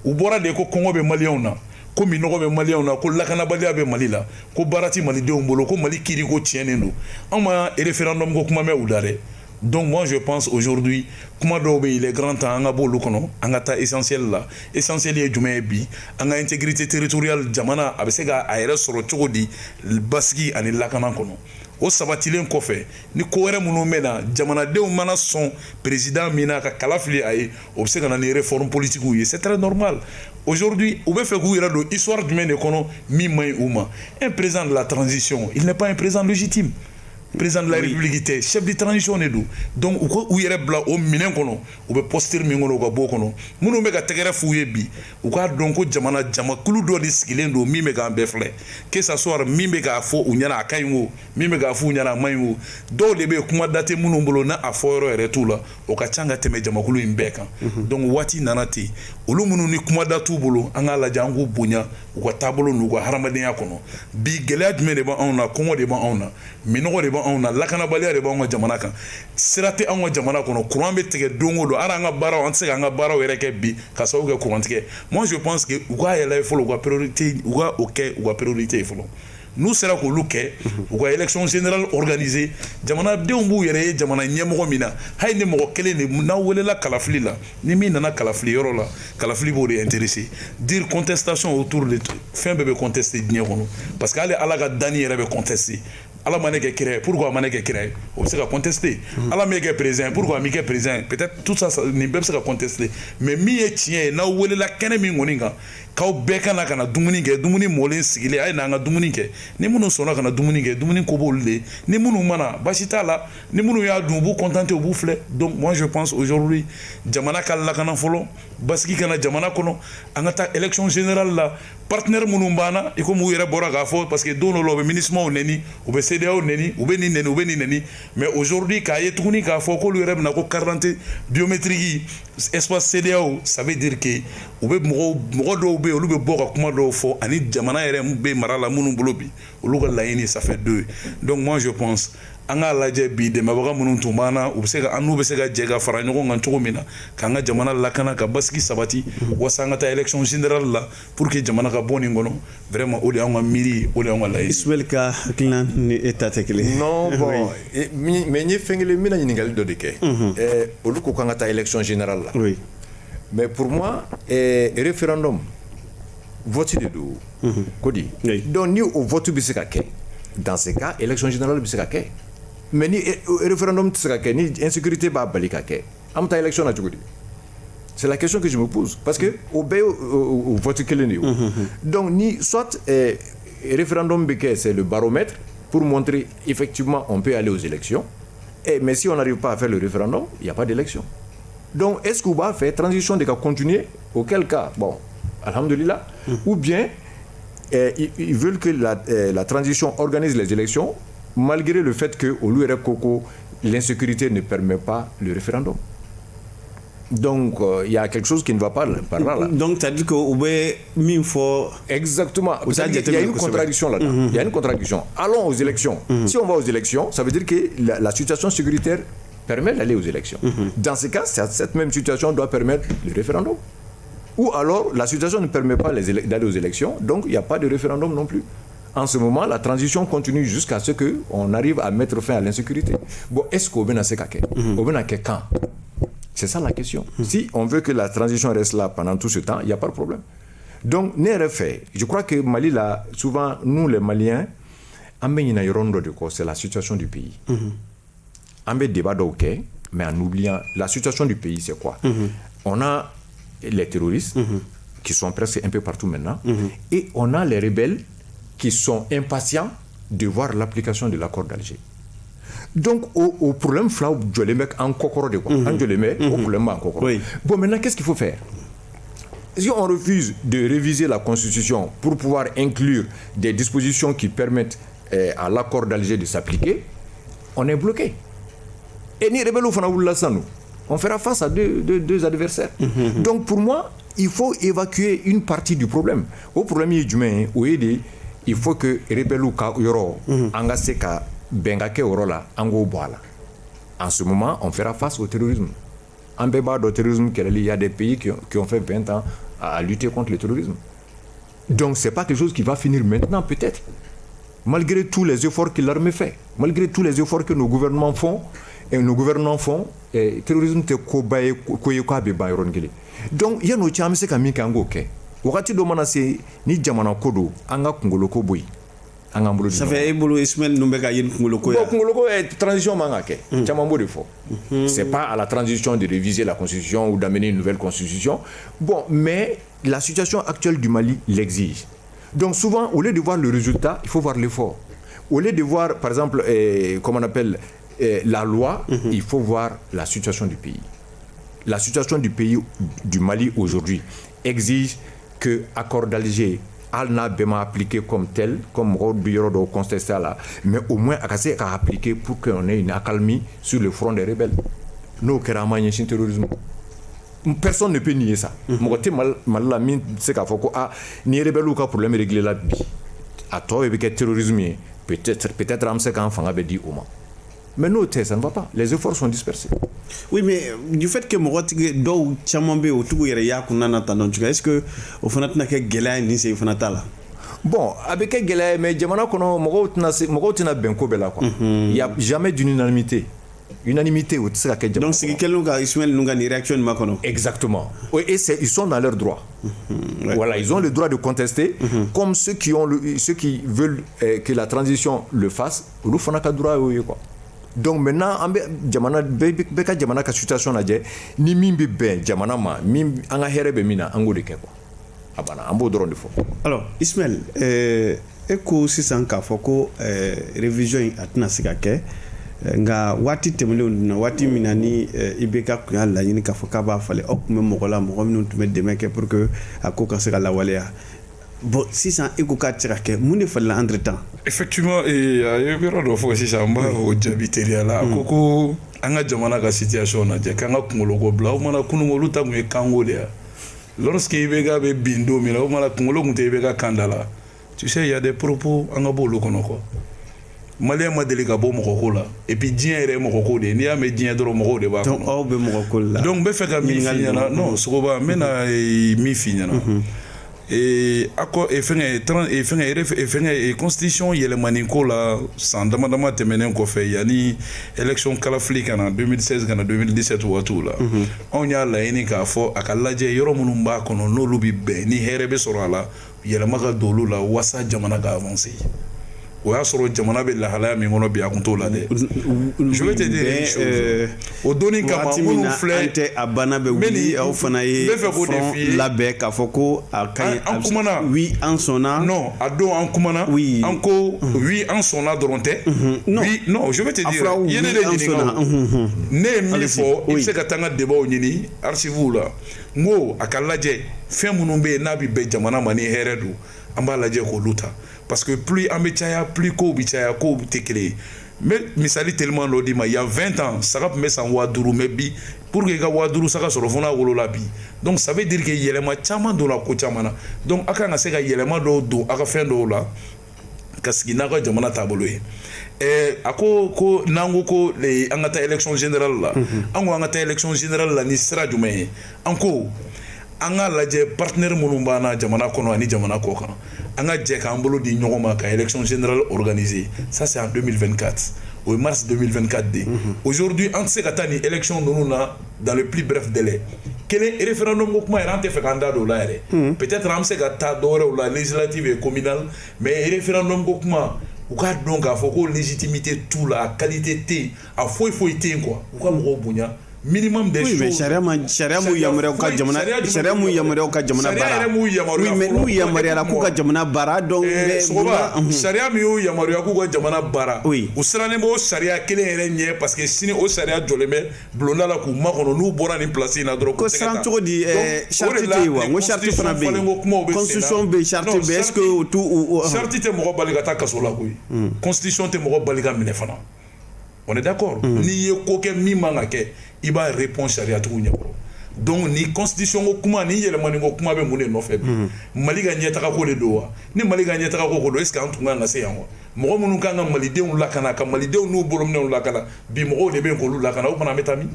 u bɔra de ko kɔngɔ bɛ maliyɛnw na ko minɔgɔ bɛ maliyɛnw na ko lakanabaliya bɛ Mali la ko baara ti malidenw bolo ko Mali kiiri ko tiɲɛnen don anw ma référendum ko kuma mɛn u da dɛ donc moi je pense aujourd'hui kuma dɔw bɛ il est grand temps an ka bɔ olu kɔnɔ an ka taa essentiel la essentiel ye jumɛn ye bi an ka intégrité territoriale jamana a bɛ se ka a yɛrɛ sɔrɔ cogo di basigi ani lakana kɔnɔ o sabatilen kɔfɛ ni ko wɛrɛ minnu bɛ na jamanadenw mana sɔn président min na ka kala fili a ye o bɛ se ka na ni réforme politique ye c'est très normal aujourd'hui u bɛ fɛ k'u yɛrɛ don histoire jumɛn de kɔnɔ min man ɲi u ma un président de la transition il n'est pas un président légitime président de la République tɛ chef de transition de don donc u ko u yɛrɛ bila o minɛn kɔnɔ u bɛ posture min kɔnɔ u ka bɔ o kɔnɔ minnu bɛ ka tɛgɛrɛ f'u ye bi u k'a dɔn ko jamana jamakulu dɔ de sigilen don min bɛ k'an bɛɛ filɛ que ça soit min bɛ k'a fɔ u ɲɛna a ka ɲi o min bɛ k'a fɔ u ɲɛna a man ɲi o dɔw de bɛ kuma date minnu bolo n'a a fɔ yɔrɔ yɛrɛ t'u la o ka ca ka tɛmɛ jamakulu in bɛɛ kan donc waati nana ten olu minnu ni kuma da t'u bolo an k'a lajɛ an k'u bonya u ka taabolo n'u ka hadamadenya kɔnɔ bi gɛlɛya jumɛn de b'anw na kɔngɔ de b'anw na minɔgɔ de b'anw na lakanabaliya de b'anw ka jamana kan sira tɛ anw ka jamana kɔnɔ courant bɛ tigɛ don o don hali an ka baaraw an tɛ se k'an ka baaraw yɛrɛ kɛ bi ka sababu kɛ courant tigɛ moi je pense que u k'a yɛlɛ fɔlɔ u ka priorité u ka o kɛ u ka priorité ye fɔlɔ n'u sera k'olu kɛ u ka élection générale organisée jamanadenw b'u yɛrɛ ye jamana ɲɛmɔgɔ min na hali ni mɔgɔ kelen de n'aw welela kalafili la ni min nana kalafili yɔrɔ la kalafili b'o de intéressé dire contestation autour de fɛn bɛɛ bɛ contester diɲɛ kɔnɔ parce que hali ala ka danni yɛrɛ bɛ contester ala ma ne kɛ kira ye pourquoi a ma ne kɛ kira ye o bɛ se ka contester ala m'e kɛ président pourquoi a m'i kɛ président ye peut-être tout ça nin bɛɛ bɛ se ka contester mais min ye tiɲɛ ye n'aw welela kɛnɛ min kɔni kan k'aw bɛɛ ka na ka na dumuni kɛ dumuni mɔlen sigilen a ye n'an ka dumuni kɛ ni minnu sɔnna ka na dumuni kɛ dumuni ko b'olu de ni minnu mana basi t'a la ni minnu y'a dun u b'u contenter u b'u filɛ donc moi je pense aujourd'hui jamana ka lakana fɔlɔ basigi kana jamana kɔnɔ an ka taa élection générale la partenaire minnu b'an na i komi u yɛrɛ bɔra k'a fɔ parce que don dɔ la u bɛ MINUSMA nɛni u bɛ CEDEAO nɛni u bɛ nin nɛni u bɛ nin nɛni mais aujourd'hui k'a ye tuguni k'a fɔ k'olu yɛrɛ bɛna ko carte d'identité biométrique espace CEDEAO ça veut dire que u bɛ mɔgɔ dɔw bɛ yen olu bɛ bɔ ka kuma dɔw fɔ ani jamana yɛrɛ bɛ mara la minnu bolo bi olu ka laɲini ça fait 2 donc moi je pense an k'a lajɛ bi dɛmɛbaga minnu tun b'an na u bɛ se ka an n'u bɛ se ka jɛ ka fara ɲɔgɔn kan cogo min na k'an ka jamana lakana ka basigi sabati walasa an ka taa élection générale la pour que jamana ka bɔ nin kɔnɔ vraiment o de y'anw ka miiri o de y'anw ka laɲini. Ismaël ka hakilina ni e ta tɛ kelen ye. non bon mais n ye fɛn kelen n bɛna ɲininkali dɔ de kɛ olu ko k'an ka taa élection générale la. oui. mais pour moi référendum vote de don ko di donc ni o vote bɛ se ka kɛ dans ce cas élection générale bɛ se ka kɛ mais ni référendum tɛ se ka kɛ ni insécurité b'a bali ka kɛ an bɛ taa élection na cogo di c'est la question que je me pose parce que o bɛɛ ye o vote kelen de ye donc ni soit référendum bɛ kɛ c'est le baromètre pour montrer effectivement on peut aller aux élections mais si on n'arrive pas à faire le référendum il n'y a pas d'élection. Donc, est-ce qu'on va faire transition de continuer? Auquel cas, bon, alhamdulillah, ou bien ils veulent que la transition organise les élections malgré le fait que au lieu de Coco, l'insécurité ne permet pas le référendum. Donc, il y a quelque chose qui ne va pas par là. Donc, ça dit que il faut... Exactement. Il y a une contradiction là-dedans. Il y a une contradiction. Allons aux élections. Si on va aux élections, ça veut dire que la situation sécuritaire permet d'aller aux élections. Dans ce cas, cette même situation doit permettre le référendum. Ou alors, la situation ne permet pas d'aller aux élections, donc il n'y a pas de référendum non plus. En ce moment, la transition continue jusqu'à ce qu'on arrive à mettre fin à l'insécurité. Bon, est-ce qu'on va faire quand? C'est ça la question. Si on veut que la transition reste là pendant tout ce temps, il n'y a pas de problème. Donc, je crois que Mali, là, souvent, nous les Maliens, c'est la situation du pays. On met débat ok, mais en oubliant la situation du pays, c'est quoi? On a les terroristes qui sont presque un peu partout maintenant, et on a les rebelles qui sont impatients de voir l'application de l'accord d'Alger. Donc, au problème, je les mets en cocoro de quoi? Je les mets au problème en cocoro. Bon, maintenant, qu'est-ce qu'il faut faire? Si on refuse de réviser la Constitution pour pouvoir inclure des dispositions qui permettent à l'accord d'Alger de s'appliquer, on est bloqué. Et ni rebelle on fera face à deux adversaires. Donc pour moi, il faut évacuer une partie du problème. Au problème il faut que rebelle angase bengake orola ango boala. En ce moment, on fera face au terrorisme. En débat de terrorisme, il y a des pays qui ont fait 20 ans à lutter contre le terrorisme. Donc c'est pas quelque chose qui va finir maintenant peut-être. Malgré tous les efforts que l'armée fait, malgré tous les efforts que nos gouvernements font, terrorisme te kobaye koyeka be bayron gele. Donc il y a no chamse kami kango ke. Wakati do mana se ni jamana kodo anga kungolo ko boy. Anga mbolo. Ça fait ebolo Ismaël Numbeka yin kungolo ko ya. Kungolo ko est transition manga ke. Chamambo de fo. C'est pas à la transition de réviser la constitution ou d'amener une nouvelle constitution. Bon, mais la situation actuelle du Mali l'exige. Donc souvent au lieu de voir le résultat, il faut voir l'effort. Au lieu de voir par exemple comment on appelle la loi, il faut voir la situation du pays. La situation du pays du Mali aujourd'hui exige que l'accord d'Alger n'a pas appliqué comme tel, comme Rod Bureau de contesté là, mais au moins à appliquer pour qu'on ait une accalmie sur le front des rebelles. Nous, terrorisme. Personne ne peut nier ça. Ni rebelle ou problème réglé là. a tɔ bɛ kɛ terrorisme ye peut-être an bɛ se k'an fanga bɛ di o ma mais n'o tɛ ça ne va pas les efforts sont dispersés. Oui, mais du fait que mɔgɔ tigi dɔw caman bɛ yen o tigiw yɛrɛ y'a kunna na tan dɔn cogo est-ce que o fana tɛna kɛ gɛlɛya ni se fana t'a la. Bon a bɛ kɛ gɛlɛya ye mais jamana kɔnɔ mɔgɔw tɛna bɛn ko bɛɛ la quoi. Il y a jamais d'unanimité. Unanimité o tɛ se ka kɛ jamana kɔnɔ. Donc sigi kɛlen ka Ismaël ninnu ka nin réaction nin ma kɔnɔ. Exactement. Et ils sont dans leur droit. Voilà, ils ont le droit de contester comme ceux qui veulent que la transition le fasse. Olu fana ka droit y'o ye quoi. Donc maintenant an bɛ jamana bɛɛ ka jamana ka situation lajɛ ni min bɛ bɛn jamana ma min an ka hɛrɛ bɛ min na an k'o de kɛ quoi. A banna an b'o dɔrɔn de fɔ. Alors Ismaël e ko sisan k'a fɔ ko révision in a tɛna se ka kɛ nka waati tɛmɛnlenw na waati min na ni IBK kun y'a laɲini k'a fɔ k'a b'a falen aw tun bɛ mɔgɔ la mɔgɔ minnu tun bɛ dɛmɛ kɛ pour que a ko ka se ka lawaleya. Bon sisan e ko k'a tɛ se ka kɛ mun de falila entre temps. Effectivement a ye yɔrɔ dɔ fɔ sisan n b'a o jaabi teliya la ko an ka jamana ka situation lajɛ k'an ka kunkoloko bila o mana kunun olu ta tun ye kanko de ye lorsque IBK bɛ bin don min na o mana kunkolo tun tɛ IBK kan da la tu sais il y a des propos an ka bɔ olu kɔnɔ quoi. Malien ma deli ka bɔ mɔgɔko la et puis diɲɛ yɛrɛ ye mɔgɔko de ye n'i y'a mɛn diɲɛ dɔrɔn mɔgɔw de b'a kɔnɔ. Donc aw bɛ mɔgɔko la. Donc n bɛ fɛ ka min f'i ɲɛna non Sogoba n bɛna min f'i ɲɛna. Fɛngɛ constitution yɛlɛmani ko la san dama dama tɛmɛnen kɔfɛ yanni élection kalafili ka na 2016 ka na 2017 waatiw la anw y'a laɲini k'a fɔ a ka lajɛ yɔrɔ minnu b'a kɔnɔ n'olu bɛ bɛn ni hɛrɛ bɛ sɔrɔ a la yɛlɛma ka don olu la walasa jamana ka avancer. O y'a sɔrɔ jamana bɛ lahalaya min kɔnɔ bi a kun t'o la dɛ. Je vais te dire une chose. O donni kama minnu filɛ an tɛ a bana bɛ wuli aw fana ye front labɛn k'a fɔ ko a ka ɲi. An kumana. Oui an sɔnna. Non a don an kumana. Oui an ko oui an sɔnna dɔrɔn tɛ. Oui non je vais te dire. Ye ne de ɲininka o. Ne ye min fɔ i bɛ se ka taa n ka débat ɲini archives la. N ko a ka lajɛ fɛn minnu bɛ yen n'a bɛ bɛn jamana ma ni hɛrɛ don an b'a lajɛ k'olu ta. Parce que plus an bɛ caya plus kow bɛ caya kow tɛ kelen ye. N bɛ misali teliman dɔ d'i ma il y a 20 ans saga tun bɛ san 5000 mais bi pour que i ka 5000 saga sɔrɔ fo n'a wolola bi. Donc ça veut dire que yɛlɛma caman donna ko caman na. Donc a kan ka se ka yɛlɛma dɔw don a ka fɛn dɔw la ka sigi n'a ka jamana taabolo ye. A ko n'an ko ko an ka taa élection générale la an ko an ka taa élection générale la ni sira jumɛn ye an ko an ka lajɛ partenaire minnu b'an na jamana kɔnɔ ani jamana kɔ kan an ka jɛ k'an bolo di ɲɔgɔn ma ka élection générale organiser ça c'est en 2024 au mars 2024 de aujourd'hui an tɛ se ka taa ni élection ninnu na dans le plus bref délai kelen référendum ko kuma yɛrɛ an tɛ fɛ k'an da don o la yɛrɛ peut-être an bɛ se ka taa dɔwɛrɛw la législative et communale mais référendum ko kuma u k'a dɔn k'a fɔ ko légitimité t'u la a qualité tɛ yen a foyi foyi tɛ yen quoi u ka mɔgɔw bonya minimum des choses. Oui, mais charia mu yamaruyaw ka jamana charia mu yamaruyaw ka jamana bara. Oui, mais n'u yamaruyala k'u ka jamana bara donc charia min y'u yamaruya k'u ka jamana bara. Oui. U sirannen b'o sariya kelen yɛrɛ ɲɛ parce que sini o sariya jɔlen bɛ bulonda la k'u makɔnɔ n'u bɔra nin place in na dɔrɔn. Ko siran cogo di charte tɛ yen wa n ko charte fana bɛ yen constitution bɛ yen charte bɛ yen est-ce que o tu. Charte tɛ mɔgɔ bali ka taa kaso la koyi. Constitution tɛ mɔgɔ bali ka minɛ fana. On est d'accord. N'i ye ko kɛ min man ka kɛ i b'a répondre sariya tigiw ɲɛkɔrɔ. Donc ni constitution ko kuma ni yɛlɛmani ko kuma bɛ mun de nɔfɛ bi Mali ka ɲɛtaga ko de don wa ni Mali ka ɲɛtaga ko don est-ce que an tun kan ka se yan wa mɔgɔ minnu kan ka malidenw lakana ka malidenw n'u bolominɛw lakana bi mɔgɔw de bɛ yen k'olu lakana o fana bɛ taa min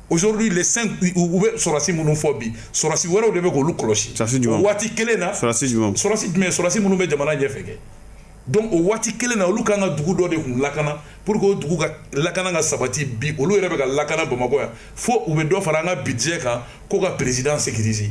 aujourd'hui les 5 u bɛ sɔrɔsi minnu fɔ bi sɔrɔsi wɛrɛw de bɛ k'olu kɔlɔsi waati kelen na sɔrɔsi jumɛn sɔrɔsi minnu bɛ jamana ɲɛfɛ kɛ donc o waati kelen na olu kan ka dugu dɔ de kun lakana pour que o dugu ka lakana ka sabati bi olu yɛrɛ bɛ ka lakana Bamakɔ yan fo u bɛ dɔ fara an ka budget kan ko ka président sécuriser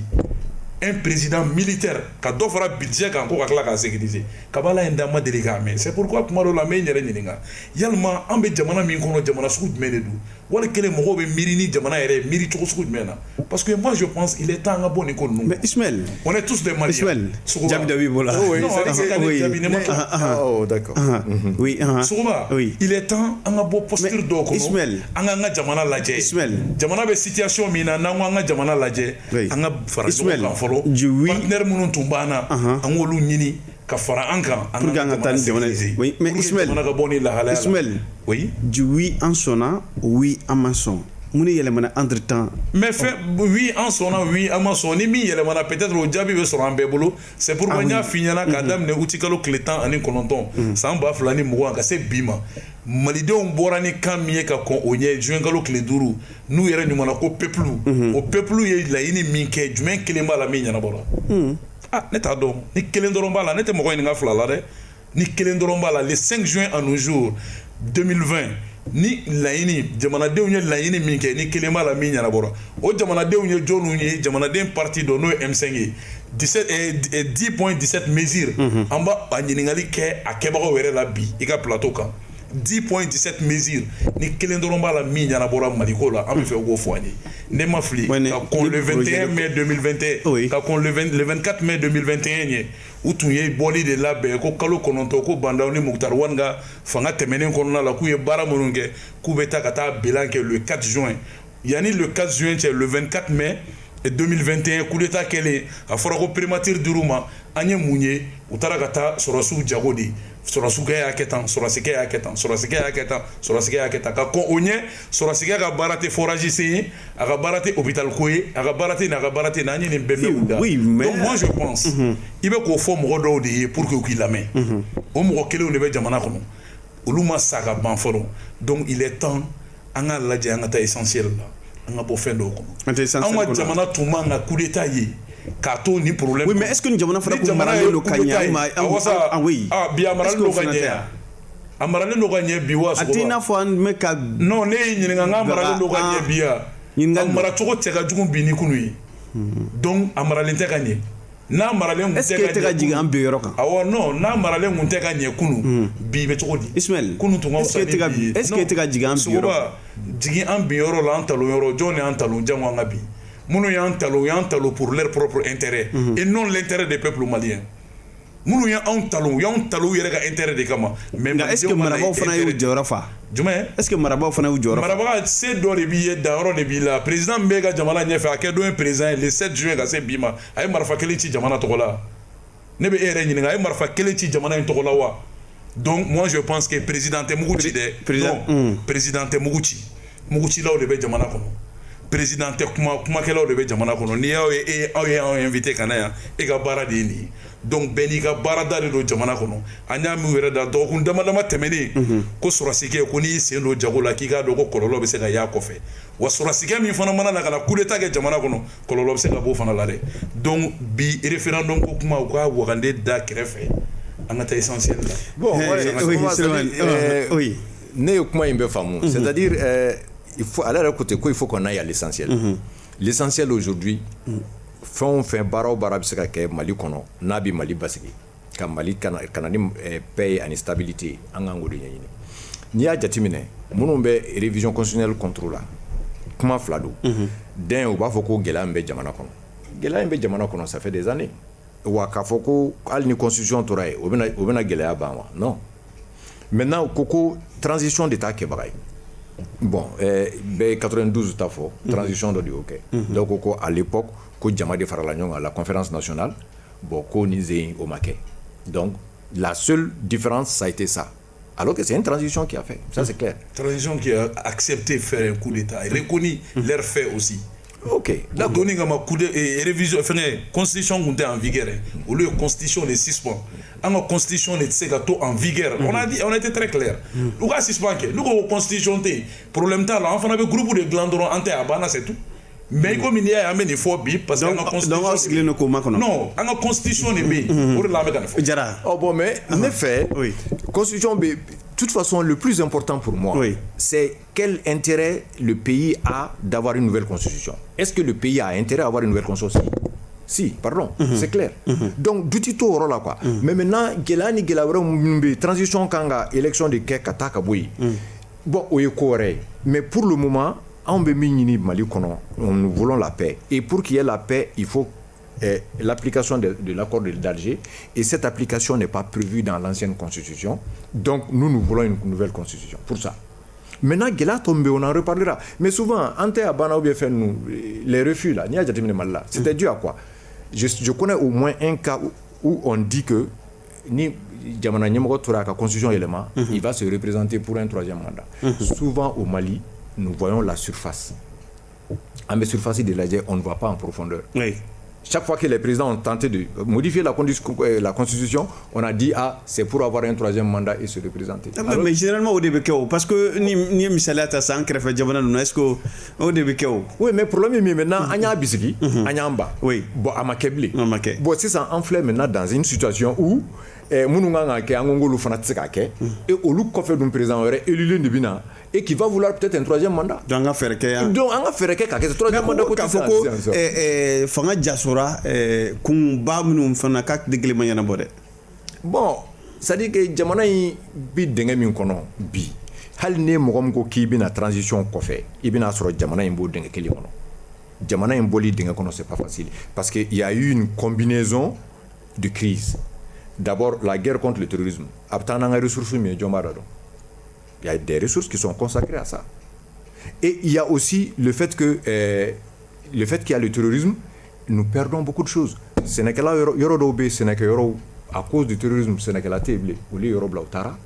un président militaire ka dɔ fara budget kan ko ka tila k'a sécuriser kabala in da ma deli k'a mɛn c'est pourquoi kuma dɔw la n bɛ n yɛrɛ ɲininka yalima an bɛ jamana min kɔnɔ jamana sugu jumɛn de don wali kelen mɔgɔw bɛ miiri ni jamana yɛrɛ miiri cogo sugu jumɛn na parce que moi je pense il est temps an ka bɔ nin ko ninnu. Mais Ismaël on est tous des Maliens. Ismaël jaabi dɔ b'i bolo. Oh d'accord. Oui. Sogoba il est temps an ka bɔ posture dɔw kɔnɔ an k'an ka jamana lajɛ. Ismaël jamana bɛ situation min na n'an ko an ka jamana lajɛ an ka fara ɲɔgɔn kan fɔlɔ partenaire minnu tun b'an na an k'olu ɲini ka fara an kan pour que an ka taa ni jamana ye. Mais Ismaël jamana ka bɔ ni lahalaya la. Ismaël oui du oui an sɔnna oui an ma sɔn mun ni yɛlɛmana entre temps. Mais oui en sɔnna oui an ma sɔn ni min yɛlɛmana peut-être o jaabi bɛ sɔrɔ an bɛɛ bolo c'est pourquoi n y'a f'i ɲɛna k'a daminɛ uti kalo tile 19 san 2020 ka se bi ma malidenw bɔra ni kan min ye ka kɔn o ɲɛ juin kalo tile 5 n'u yɛrɛ ɲumanna ko peuple o peuple ye laɲini min kɛ jumɛn kelen b'a la min ɲɛnabɔra ne t'a dɔn ni kelen dɔrɔn b'a la ne tɛ mɔgɔ ɲininka fila la dɛ ni kelen dɔrɔn b'a la le 5 juin à nos jours 2020 ni laɲini jamanadenw ye laɲini min kɛ ni kelen b'a la min ɲɛnabɔra o jamanadenw ye jɔnw ye jamanaden parti dɔ n'o ye M5 ye 10.17 mesures an b'a ɲininkali kɛ a kɛbagaw yɛrɛ la bi i ka plateau kan 10.17 mesures ni kelen dɔrɔn b'a la min ɲɛnabɔra Maliko la an bɛ fɛ k'o fɔ an ye ne ma fili ka kɔn le 21 mai 2021 ka kɔn le 24 mai 2021 ɲɛ u tun ye bɔli de labɛn ko kalo 9 ko Bandaw ni Mukutari Wani ka fanga tɛmɛnen kɔnɔna la k'u ye baara minnu kɛ k'u bɛ taa ka taa bilan kɛ le 4 juin yanni le 4 juin cɛ le 24 mai 2021 coup d'état kɛlen a fɔra ko primature dir'u ma an ye mun ye u taara ka taa sɔrɔsiw jago de sɔrɔsikɛ y'a kɛ tan sɔrɔsikɛ y'a kɛ tan sɔrɔsikɛ y'a kɛ tan sɔrɔsikɛ y'a kɛ tan ka kɔn o ɲɛ sɔrɔsikɛ ka baara tɛ forage sen ye a ka baara tɛ hôpital ko ye a ka baara tɛ nin a ka baara tɛ nin an ye nin bɛɛ mɛn u da donc moi je pense i bɛ k'o fɔ mɔgɔ dɔw de ye pour que u k'i lamɛn o mɔgɔ kelenw de bɛ jamana kɔnɔ olu ma sa ka ban fɔlɔ donc il est temps an ka lajɛ an ka taa essentiel la an ka bɔ fɛn dɔw kɔnɔ an ka jamana tun man ka coup d'état ye k'a to ni problème oui mais est-ce que ni jamana fana ko maralen do ka ɲɛ oui bi a maralen do ka ɲɛ a maralen do ka ɲɛ bi wa a t'i n'a fɔ an bɛ ka non ne y'i ɲininka n ka maralen do ka ɲɛ bi a mara cogo tɛ ka jugu bi ni kunu ye donc a maralen tɛ ka ɲɛ n'a maralen est-ce que tɛ ka jigin an bɛɛ yɔrɔ kan awɔ non n'a maralen kun tɛ ka ɲɛ kunu bi bɛ cogo di Ismaël kunu tun ka fisa ni bi ye est-ce que tɛ ka jigin an bɛɛ yɔrɔ jigin an bi yɔrɔ la an talon yɔrɔ jɔn ni an talon jango an ka bi minnu y'an talo pour leur propre intérêt et non l'intérêt des peuples maliens minnu y'an talo yɛrɛ ka intérêt de kama mais est-ce que marabaaw fana y'u jɔyɔrɔ fa jumɛn est-ce que marabaaw fana y'u jɔyɔrɔ fa marabaga se dɔ de b'i ye danyɔrɔ de b'i la président min bɛ ka jamana ɲɛfɛ a kɛ don ye président ye le 7 juin ka se bi ma a ye marifa kelen ci jamana tɔgɔ la ne bɛ e yɛrɛ ɲininka a ye marifa kelen ci jamana in tɔgɔ la wa donc moi je pense que président tɛ mugu ci dɛ non président tɛ mugu ci mugutilaw de bɛ jamana kɔnɔ président tɛ kumakɛlaw de bɛ jamana kɔnɔ n'i y'aw ye aw ye anw invité ka na yan e ka baara de ye nin ye donc bɛɛ n'i ka baarada de don jamana kɔnɔ an y'a min yɛrɛ da dɔgɔkun dama dama tɛmɛnen ko sɔrɔsikɛ ko n'i y'i sen don jago la k'i k'a dɔn ko kɔlɔlɔ bɛ se ka y'a kɔfɛ wa sɔrɔsikɛ min fana mana na ka na coup d'état kɛ jamana kɔnɔ kɔlɔlɔ bɛ se ka b'o fana la dɛ donc bi référendum ko kuma u ka waganden da kɛrɛfɛ an ka taa essentiel la bon ne ye kuma in bɛɛ faamu c'est-à-dire il faut aller à côté quoi il faut qu'on aille à l'essentiel l'essentiel aujourd'hui fɛn o fɛn baara o baara bɛ se ka kɛ Mali kɔnɔ n'a bɛ Mali basigi ka Mali kana ni paix ani stabilité an k'an k'o de ɲɛɲini n'i y'a jateminɛ minnu bɛ révision constitutionnelle contre la kuma fila don den u b'a fɔ ko gɛlɛya min bɛ jamana kɔnɔ gɛlɛya min bɛ jamana kɔnɔ ça fait des années wa k'a fɔ ko hali ni constitution tora yen o bɛna gɛlɛya ban wa non maintenant ko transition de t'a kɛbaga ye bon bɛɛ 92 ta fɔ transition dɔ de y'o kɛ donc ko à l'époque ko jama de farala ɲɔgɔn kan la conférence nationale bon ko ni zen o ma kɛ donc la seule différence ça a été ça alors que c'est une transition qui a fait ça c'est clair transition qui a accepté faire un coup d'état et reconnu leur fait aussi ok la doni kama coup de révision fɛngɛ constitution kun tɛ en vigueur olu ye constitution de suspend an ka constitution de tɛ se ka to en vigueur on a été très clair u ka suspend kɛ n'u ko constitution tɛ yen problème t'a la an fana bɛ groupe de dilan dɔrɔn an tɛ a banna c'est tout mais comme n'i y'a ye an bɛ nin fɔ bi parce que an ka constitution donc aw sigilen don k'o makɔnɔ non an ka constitution de bɛ yen o de la an bɛ ka nin fɔ Jara oh bon mais ne fait constitution bɛ de toute façon, le plus important pour moi, c'est quel intérêt le pays a d'avoir une nouvelle constitution. Est-ce que le pays a intérêt à avoir une nouvelle constitution? Si, pardon, c'est clair. Donc, du tout au rôle quoi. Mais maintenant, transition quand élection de Kekata Kaboui. Bon, mais pour le moment, nous voulons la paix. Et pour qu'il y ait la paix, il faut l'application de l'accord d'Alger, et cette application n'est pas prévue dans l'ancienne constitution, donc nous voulons une nouvelle constitution pour ça. Maintenant, on en reparlera. Mais souvent, les refus là, c'était dû à quoi? Je connais au moins un cas où on dit que ni Djamana Nyemgo Toraka constitution élément, il va se représenter pour un troisième mandat. Souvent au Mali, nous voyons la surface. En surface de la on ne voit pas en profondeur. Oui. Chaque fois que les présidents ont tenté de modifier la constitution, on a dit c'est pour avoir un 3e mandat et se représenter. Mais généralement au début parce que ni misalata sans créer jamana non est-ce que au début oui, mais problème est maintenant anya bisiki anya amba. Oui. Bon amakebli. Amake. Bon c'est ça enflé maintenant dans une situation où mununga ke angongolu fana tsika ke et olu kofe d'un président élu le bina et qui va vouloir peut-être un 3e mandat. Donc on va faire que donc on va faire que 3e mandat ko fanga jasura kumba munum fana kak digle manyana bode. Bon, ça dit que jamana yi bi dengue min kono bi hal ne mogom ko ki bina transition ko fe ibina soro jamana yi bo dengue keli kono. Jamana yi boli dengue kono c'est pas facile parce que il y a eu une combinaison de crises. D'abord la guerre contre le terrorisme. Abtana nga ressources mais jomara do. Il y a des ressources qui sont consacrées à ça. Et il y a aussi le fait qu'il y a le terrorisme, nous perdons beaucoup de choses. Sénégal Yorodobe, Sénégal Yoro, à cause du terrorisme, Sénégal a été blé, ou les Yoro Blautara.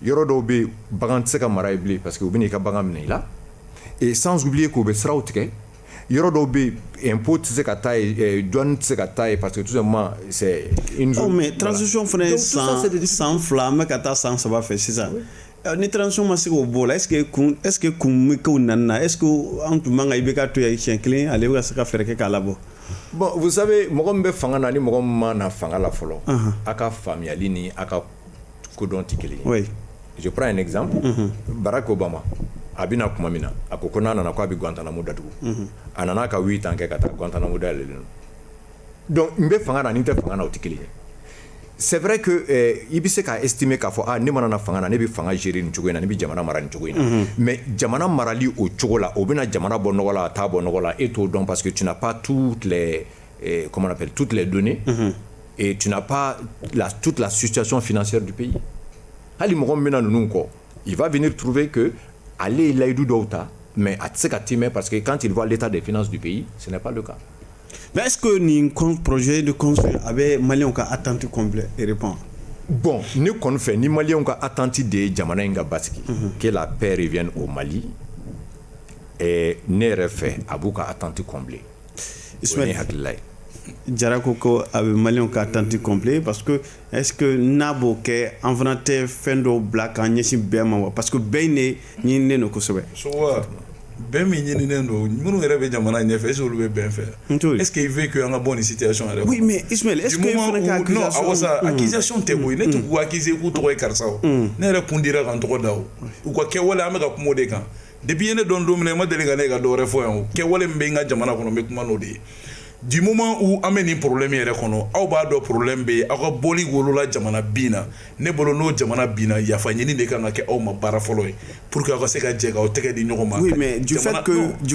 Yorodobe, Bagantseka Mara blé, parce que vous venez qu'à Bagamne là. Et sans oublier qu'au Besrautke, Yorodobe, impôt Tsekataï, douane Tsekataï, parce que tout simplement, c'est une zone. Oh, mais transition sans flamme, Kata sans ça va faire, c'est ça. Ni transition ma siko bola est-ce que kum ko nanna est-ce que en tout manga ibeka to ya chien clean aller va saka faire que kalabo. Bon, vous savez mogombe fanga nani mogomma na fanga la folo aka famille ni aka kodon tikeli. Oui. Je prends un exemple. Barack Obama abina kumamina akokona na kwa bi Guantanamo datu. Anana ka 8 ans ke kata Guantanamo dale. Donc mbe fanga na ni te fanga na otikeli. C'est vrai que Ibise a estimé qu'à fois ne manana fangana ne bi fanga gérer ni chogoina ne bi jamana mara ni chogoina mais jamana marali au chogola obena jamana bonogola ta bonogola et tout donc parce que tu n'as pas toutes les comment on appelle toutes les données et tu n'as pas toute la situation financière du pays. Ali mo mena nunu ko il va venir trouver que aller laidou douta mais atseka time parce que quand il voit l'état des finances du pays ce n'est pas le cas. Mais est-ce que ni projet de construire avec Maliens qui attente complet et répond? Bon, nous qu'on fait ni Maliens qui attente de Jamana Inga Baski que la paix revienne au Mali et ne refait Abouka attente complet. Ismaël Djarakoko avec Maliens qui attente complet parce que est-ce que Nabo ke envenate fendo black en yesi bema parce que bene ni ne no kosobe. Ben mi ñini nendo mënu nga rebe jamana ñefe est-ce que lu ben faire est-ce qu'il veut que en bonne situation oui mais Ismaël est-ce que non awasa accusation te boy ne tu accuser ku to karsa ne répondira kan to daw ou quoi ke wala amega ko mode kan depuis ne don domine ma delega ne ga do refo en ke wala mbe nga jamana ko no me kuma no de du moment où ameni problème yere kono aw ba do problème be aw boli wolola jamana bina ne bolo no jamana bina ya fa ñini de kan ke aw ma bara folo pour que aw se ka jega aw tege di ñoko ma. Oui mais du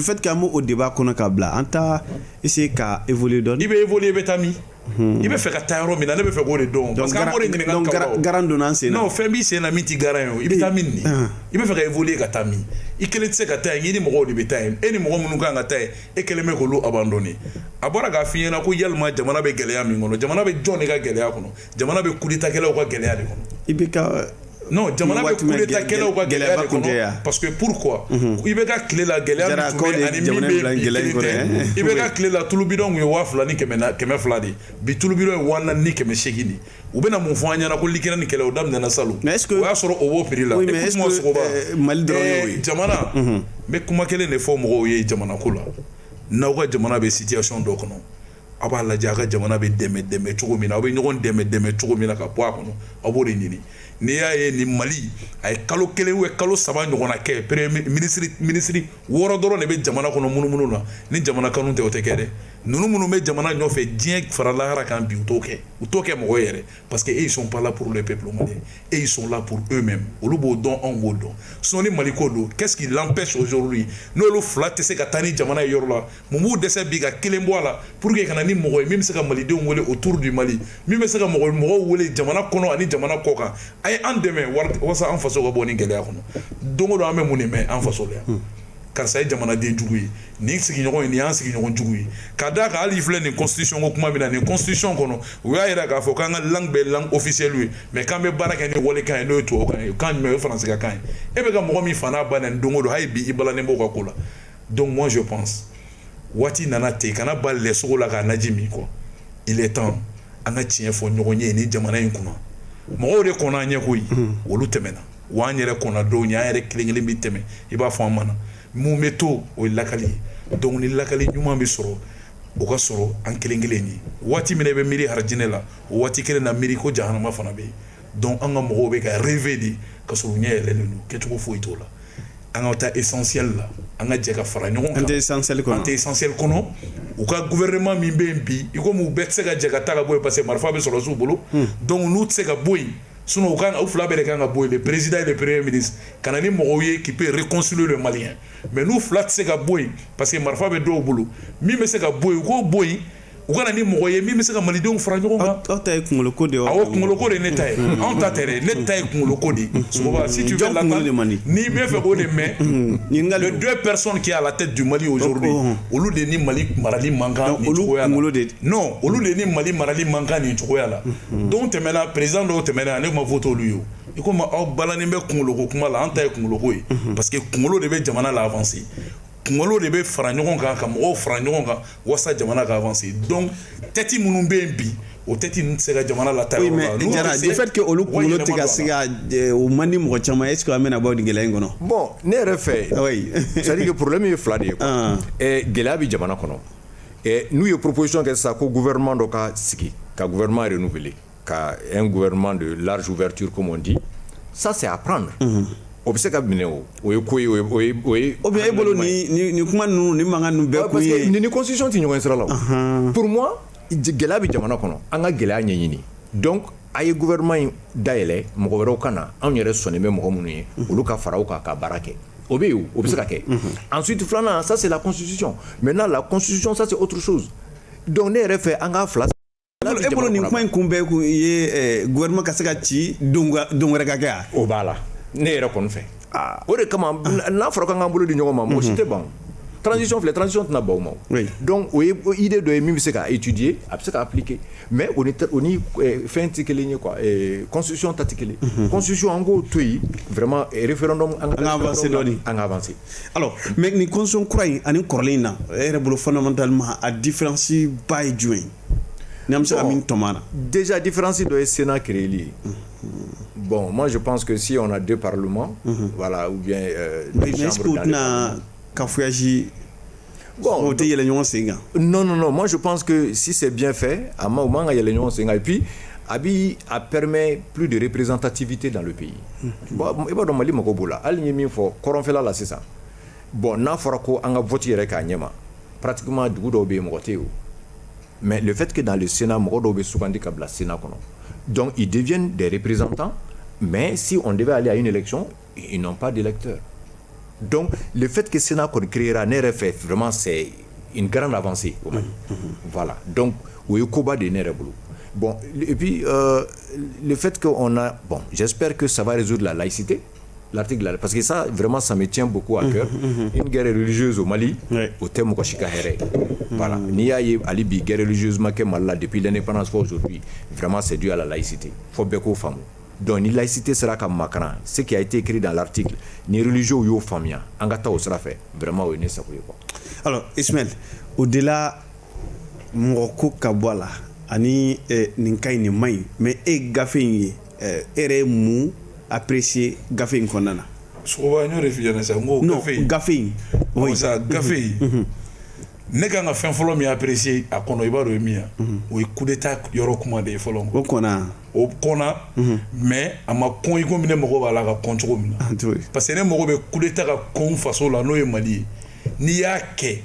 fait qu'amo au débat kono ka bla anta essayer ka évoluer don ibe évoluer betami ibe fe ka tayro mina ne be fe go de don parce que amore ñini kan ka garan donan c'est non fembi c'est na miti garan yo ibe tamini ibe fe ka évoluer ka tami ikele tse ka tay ñini mo go de betay eni mo munu kan ka tay e kele me ko lu abandonner abora ga fiye na ko yalma jamana be geleya min kono jamana be jone ka geleya kono jamana be kudita kele ka geleya de kono ibeka non jamana be kudita kele ka geleya de kono parce que pourquoi ibeka kile la geleya ani mi ibeka kile la tulubidon yo wafla ni keme fladi bi tulubidon wana ni keme shegini ou bena mon fanya na ko likira ni kele o dam na salu mais est-ce que o ya soro o wo prix là oui mais est-ce que mal droit jamana mais kuma kele ne fo mo ye jamana kula n'aw ka jamana be situation dɔ kɔnɔ a b'a lajɛ a ka jamana be dɛmɛ cogo min na aw be ɲɔgɔn dɛmɛ cogo min na ka bɔ a kɔnɔ a b'o de ɲini n'i y'a ye ni Mali a ye kalo 1 ou kalo 3 ɲɔgɔnna kɛ premier ministre 6 dɔrɔn de be jamana kɔnɔ munumunu na ni jamana kanu tɛ o tɛ kɛ dɛ ninnu minnu bɛ jamana ɲɔfɛ diɲɛ fara lahara kan bi u t'o kɛ mɔgɔ yɛrɛ parce que ils sont pas là pour le peuple malien et ils sont là pour eux-mêmes olu b'o dɔn anw b'o dɔn sinon ni Mali ko don qu'est-ce qui l'empêche aujourd'hui n'olu fila tɛ se ka taa ni jamana ye yɔrɔ la mun b'u dɛsɛ bi ka kelen bɔ a la pour que kana ni mɔgɔ ye min bɛ se ka malidenw wele autour du Mali min bɛ se ka mɔgɔw wele jamana kɔnɔ ani jamana kɔ kan a ye an dɛmɛ walasa an faso ka bɔ ni gɛlɛya kɔnɔ don o don an bɛ mun de mɛn an faso la yan karisa ye jamanaden jugu ye nin sigiɲɔgɔn ye nin y'an sigiɲɔgɔn jugu ye ka d'a kan hali i filɛ nin constitution ko kuma min na nin constitution kɔnɔ u y'a yira k'a fɔ k'an ka langue bɛɛ langue officielle ye mais k'an bɛ baara kɛ ni walekan ye n'o ye tubabukan ye kan jumɛn o ye faransikan kan ye e bɛ ka mɔgɔ min fana ba nin don o don hali bi i balannen b'o ka ko la donc moi je pense waati nana ten kana ba lɛsogo la k'a naji min quoi il est temps an ka tiɲɛ fɔ ɲɔgɔn ye ni jamana in kunna mɔgɔw de kɔnna an ɲɛ koyi olu tɛmɛna wa an yɛrɛ kɔnna dɔw ɲɛ an yɛrɛ kelen kelen bɛ tɛmɛ i b'a fɔ an ma na mun bɛ to o ye lakali ye donc ni lakali ɲuman bɛ sɔrɔ o ka sɔrɔ an kelen kelen ye waati min na i bɛ miiri harajinɛ la o waati kelen na miiri ko jahanama fana bɛ yen donc an ka mɔgɔw bɛ ka rêver de ka sɔrɔ u ɲɛ yɛlɛlen don kɛcogo foyi t'o la an ka taa essentiel la an ka jɛ ka fara ɲɔgɔn kan an tɛ essentiel kɔnɔ u ka gouvernement min bɛ yen bi i komi u bɛɛ tɛ se ka jɛ ka taa ka bɔ yen parce que marifa bɛ sɔrɔsiw bolo donc n'u tɛ se ka bɔ yen sinon u fila bɛɛ de kan ka bɔ yen le président et le premier ministre ka na ni mɔgɔw ye qui peut réconcilier le malien mais n'u fila tɛ se ka bɔ yen parce que marifa bɛ dɔw bolo min bɛ se ka bɔ yen u k'o bɔ yen u kana ni mɔgɔ ye min bɛ se ka malidenw fara ɲɔgɔn kan. aw ta ye kunkolo ko de ye. awɔ kunkolo ko de ye ne ta ye anw ta tɛ dɛ ne ta ye kunkolo ko de ye. sogoba si tu veux l'entendre n'i bɛ fɛ k'o de mɛn les deux personnes qui est à la tête du Mali aujourd'hui olu de ni Mali marali man kan nin cogoya la non olu de ni Mali marali man kan nin cogoya la donc tɛmɛna président dɔw tɛmɛna ne ma vote olu ye o i komi aw balannen bɛ kunkolo ko kuma la an ta ye kunkolo ko ye parce que kunkolo de bɛ jamana la avancer. kunkolo de bɛ fara ɲɔgɔn kan ka mɔgɔw fara ɲɔgɔn kan walasa jamana ka avancer donc tɛti minnu bɛ yen bi o tɛti ninnu tɛ se ka jamana la taa yɔrɔ la. oui mais Jara du fait que olu kunkolo tɛ ka se ka o man di mɔgɔ caman est ce que an bɛna bɔ nin gɛlɛya in kɔnɔ. bon ne yɛrɛ fɛ oui c'est à dire que problème ye fila de ye quoi gɛlɛya bɛ jamana kɔnɔ n'u ye proposition kɛ sisan ko gouvernement dɔ ka sigi ka gouvernement renouveler ka un gouvernement de large ouverture comme on dit ça c'est à prendre. o bɛ se ka minɛ o ye ko ye o ye. ou bien e bolo ni kuma ninnu ni mankan ninnu bɛɛ kun ye. parce que ni constitution tɛ ɲɔgɔn sira la o. pour moi gɛlɛya bɛ jamana kɔnɔ an ka gɛlɛya ɲɛɲini donc a ye gouvernement in dayɛlɛ mɔgɔ wɛrɛw ka na anw yɛrɛ sɔnnen bɛ mɔgɔ minnu ye olu ka fara u kan ka baara kɛ o bɛ yen o bɛ se ka kɛ. ensuite filanan ça c'est la constitution maintenant la constitution ça c'est autre chose donc ne yɛrɛ fɛ an ka fila. e bolo nin kuma in kun bɛɛ kun ye gouvernement ka se ka ci don wɛrɛ ka kɛ yan. o b'a la. ne yɛrɛ kɔni fɛ o de kama n'a fɔra k'an k'an bolo di ɲɔgɔn ma mɔgɔ si tɛ ban transition filɛ transition tɛna ban o ma donc o ye idée dɔ ye min bɛ se ka étudier a bɛ se ka appliquer mais o ni fɛn tɛ kelen ye quoi constitution ta tɛ kelen constitution an k'o to yen vraiment référendum an ka avancer dɔɔni an ka avancer. alors mais ni constitution kura in ani kɔrɔlen in na e yɛrɛ bolo fondamentalement a différence ba ye jumɛn ni an bɛ se ka min tɔmɔ a la. déjà différence dɔ ye Sénat créeli ye. Bon, moi je pense que si on a deux parlements, voilà, ou bien deux chambres non, moi je pense que si c'est bien fait, et puis Abi permet plus de représentativité dans le pays. Bon, et bon, Mali Makobola, aligné fo, koronfela là c'est ça. Bon, n'a farako anga voter reka nyema. Pratiquement du coup d'obé motéo. Mais le fait que dans le Sénat, mokodobe souvent dit kabla Sénat kono. Donc ils deviennent des représentants. Mais si on devait aller à une élection, ils n'ont pas d'électeurs. Donc, le fait que le Sénat créera NRFF, vraiment, c'est une grande avancée. Voilà. Donc, oui, Koba de Nerebolo. Bon, et puis, le fait qu'on a... Bon, j'espère que ça va résoudre la laïcité. L'article, parce que ça, vraiment, ça me tient beaucoup à cœur. Une guerre religieuse au Mali, au thème Koshika Here. Voilà. Nia Alibi, guerre religieuse Malala depuis l'indépendance aujourd'hui. Vraiment, c'est dû à la laïcité. Faut beaucoup femmes. Donc, ni laïcité sera comme Macron. Ce qui a été écrit dans l'article, ni religieux ou yo famille, angata au sera fait. Vraiment, oui, ça quoi. Alors, Ismaël, au-delà, Moroko Kabwala, ani Ninkai ni Mai, mais Gafin, ere mou apprécié Gafin Konana. Souvent, nous réfléchissons à ça. Non, Gafin. Oui, ça, Gafin. Ne kan ka fɛn fɔlɔ min apprécier a kɔnɔ i b'a dɔn min o ye coup d'état yɔrɔ kuma de ye fɔlɔ o kɔnna mais a ma kɔn i komi ne mago b'a la ka kɔn cogo min na parce que ne mago bɛ coup d'état ka kɔn faso la n'o ye Mali ye n'i y'a kɛ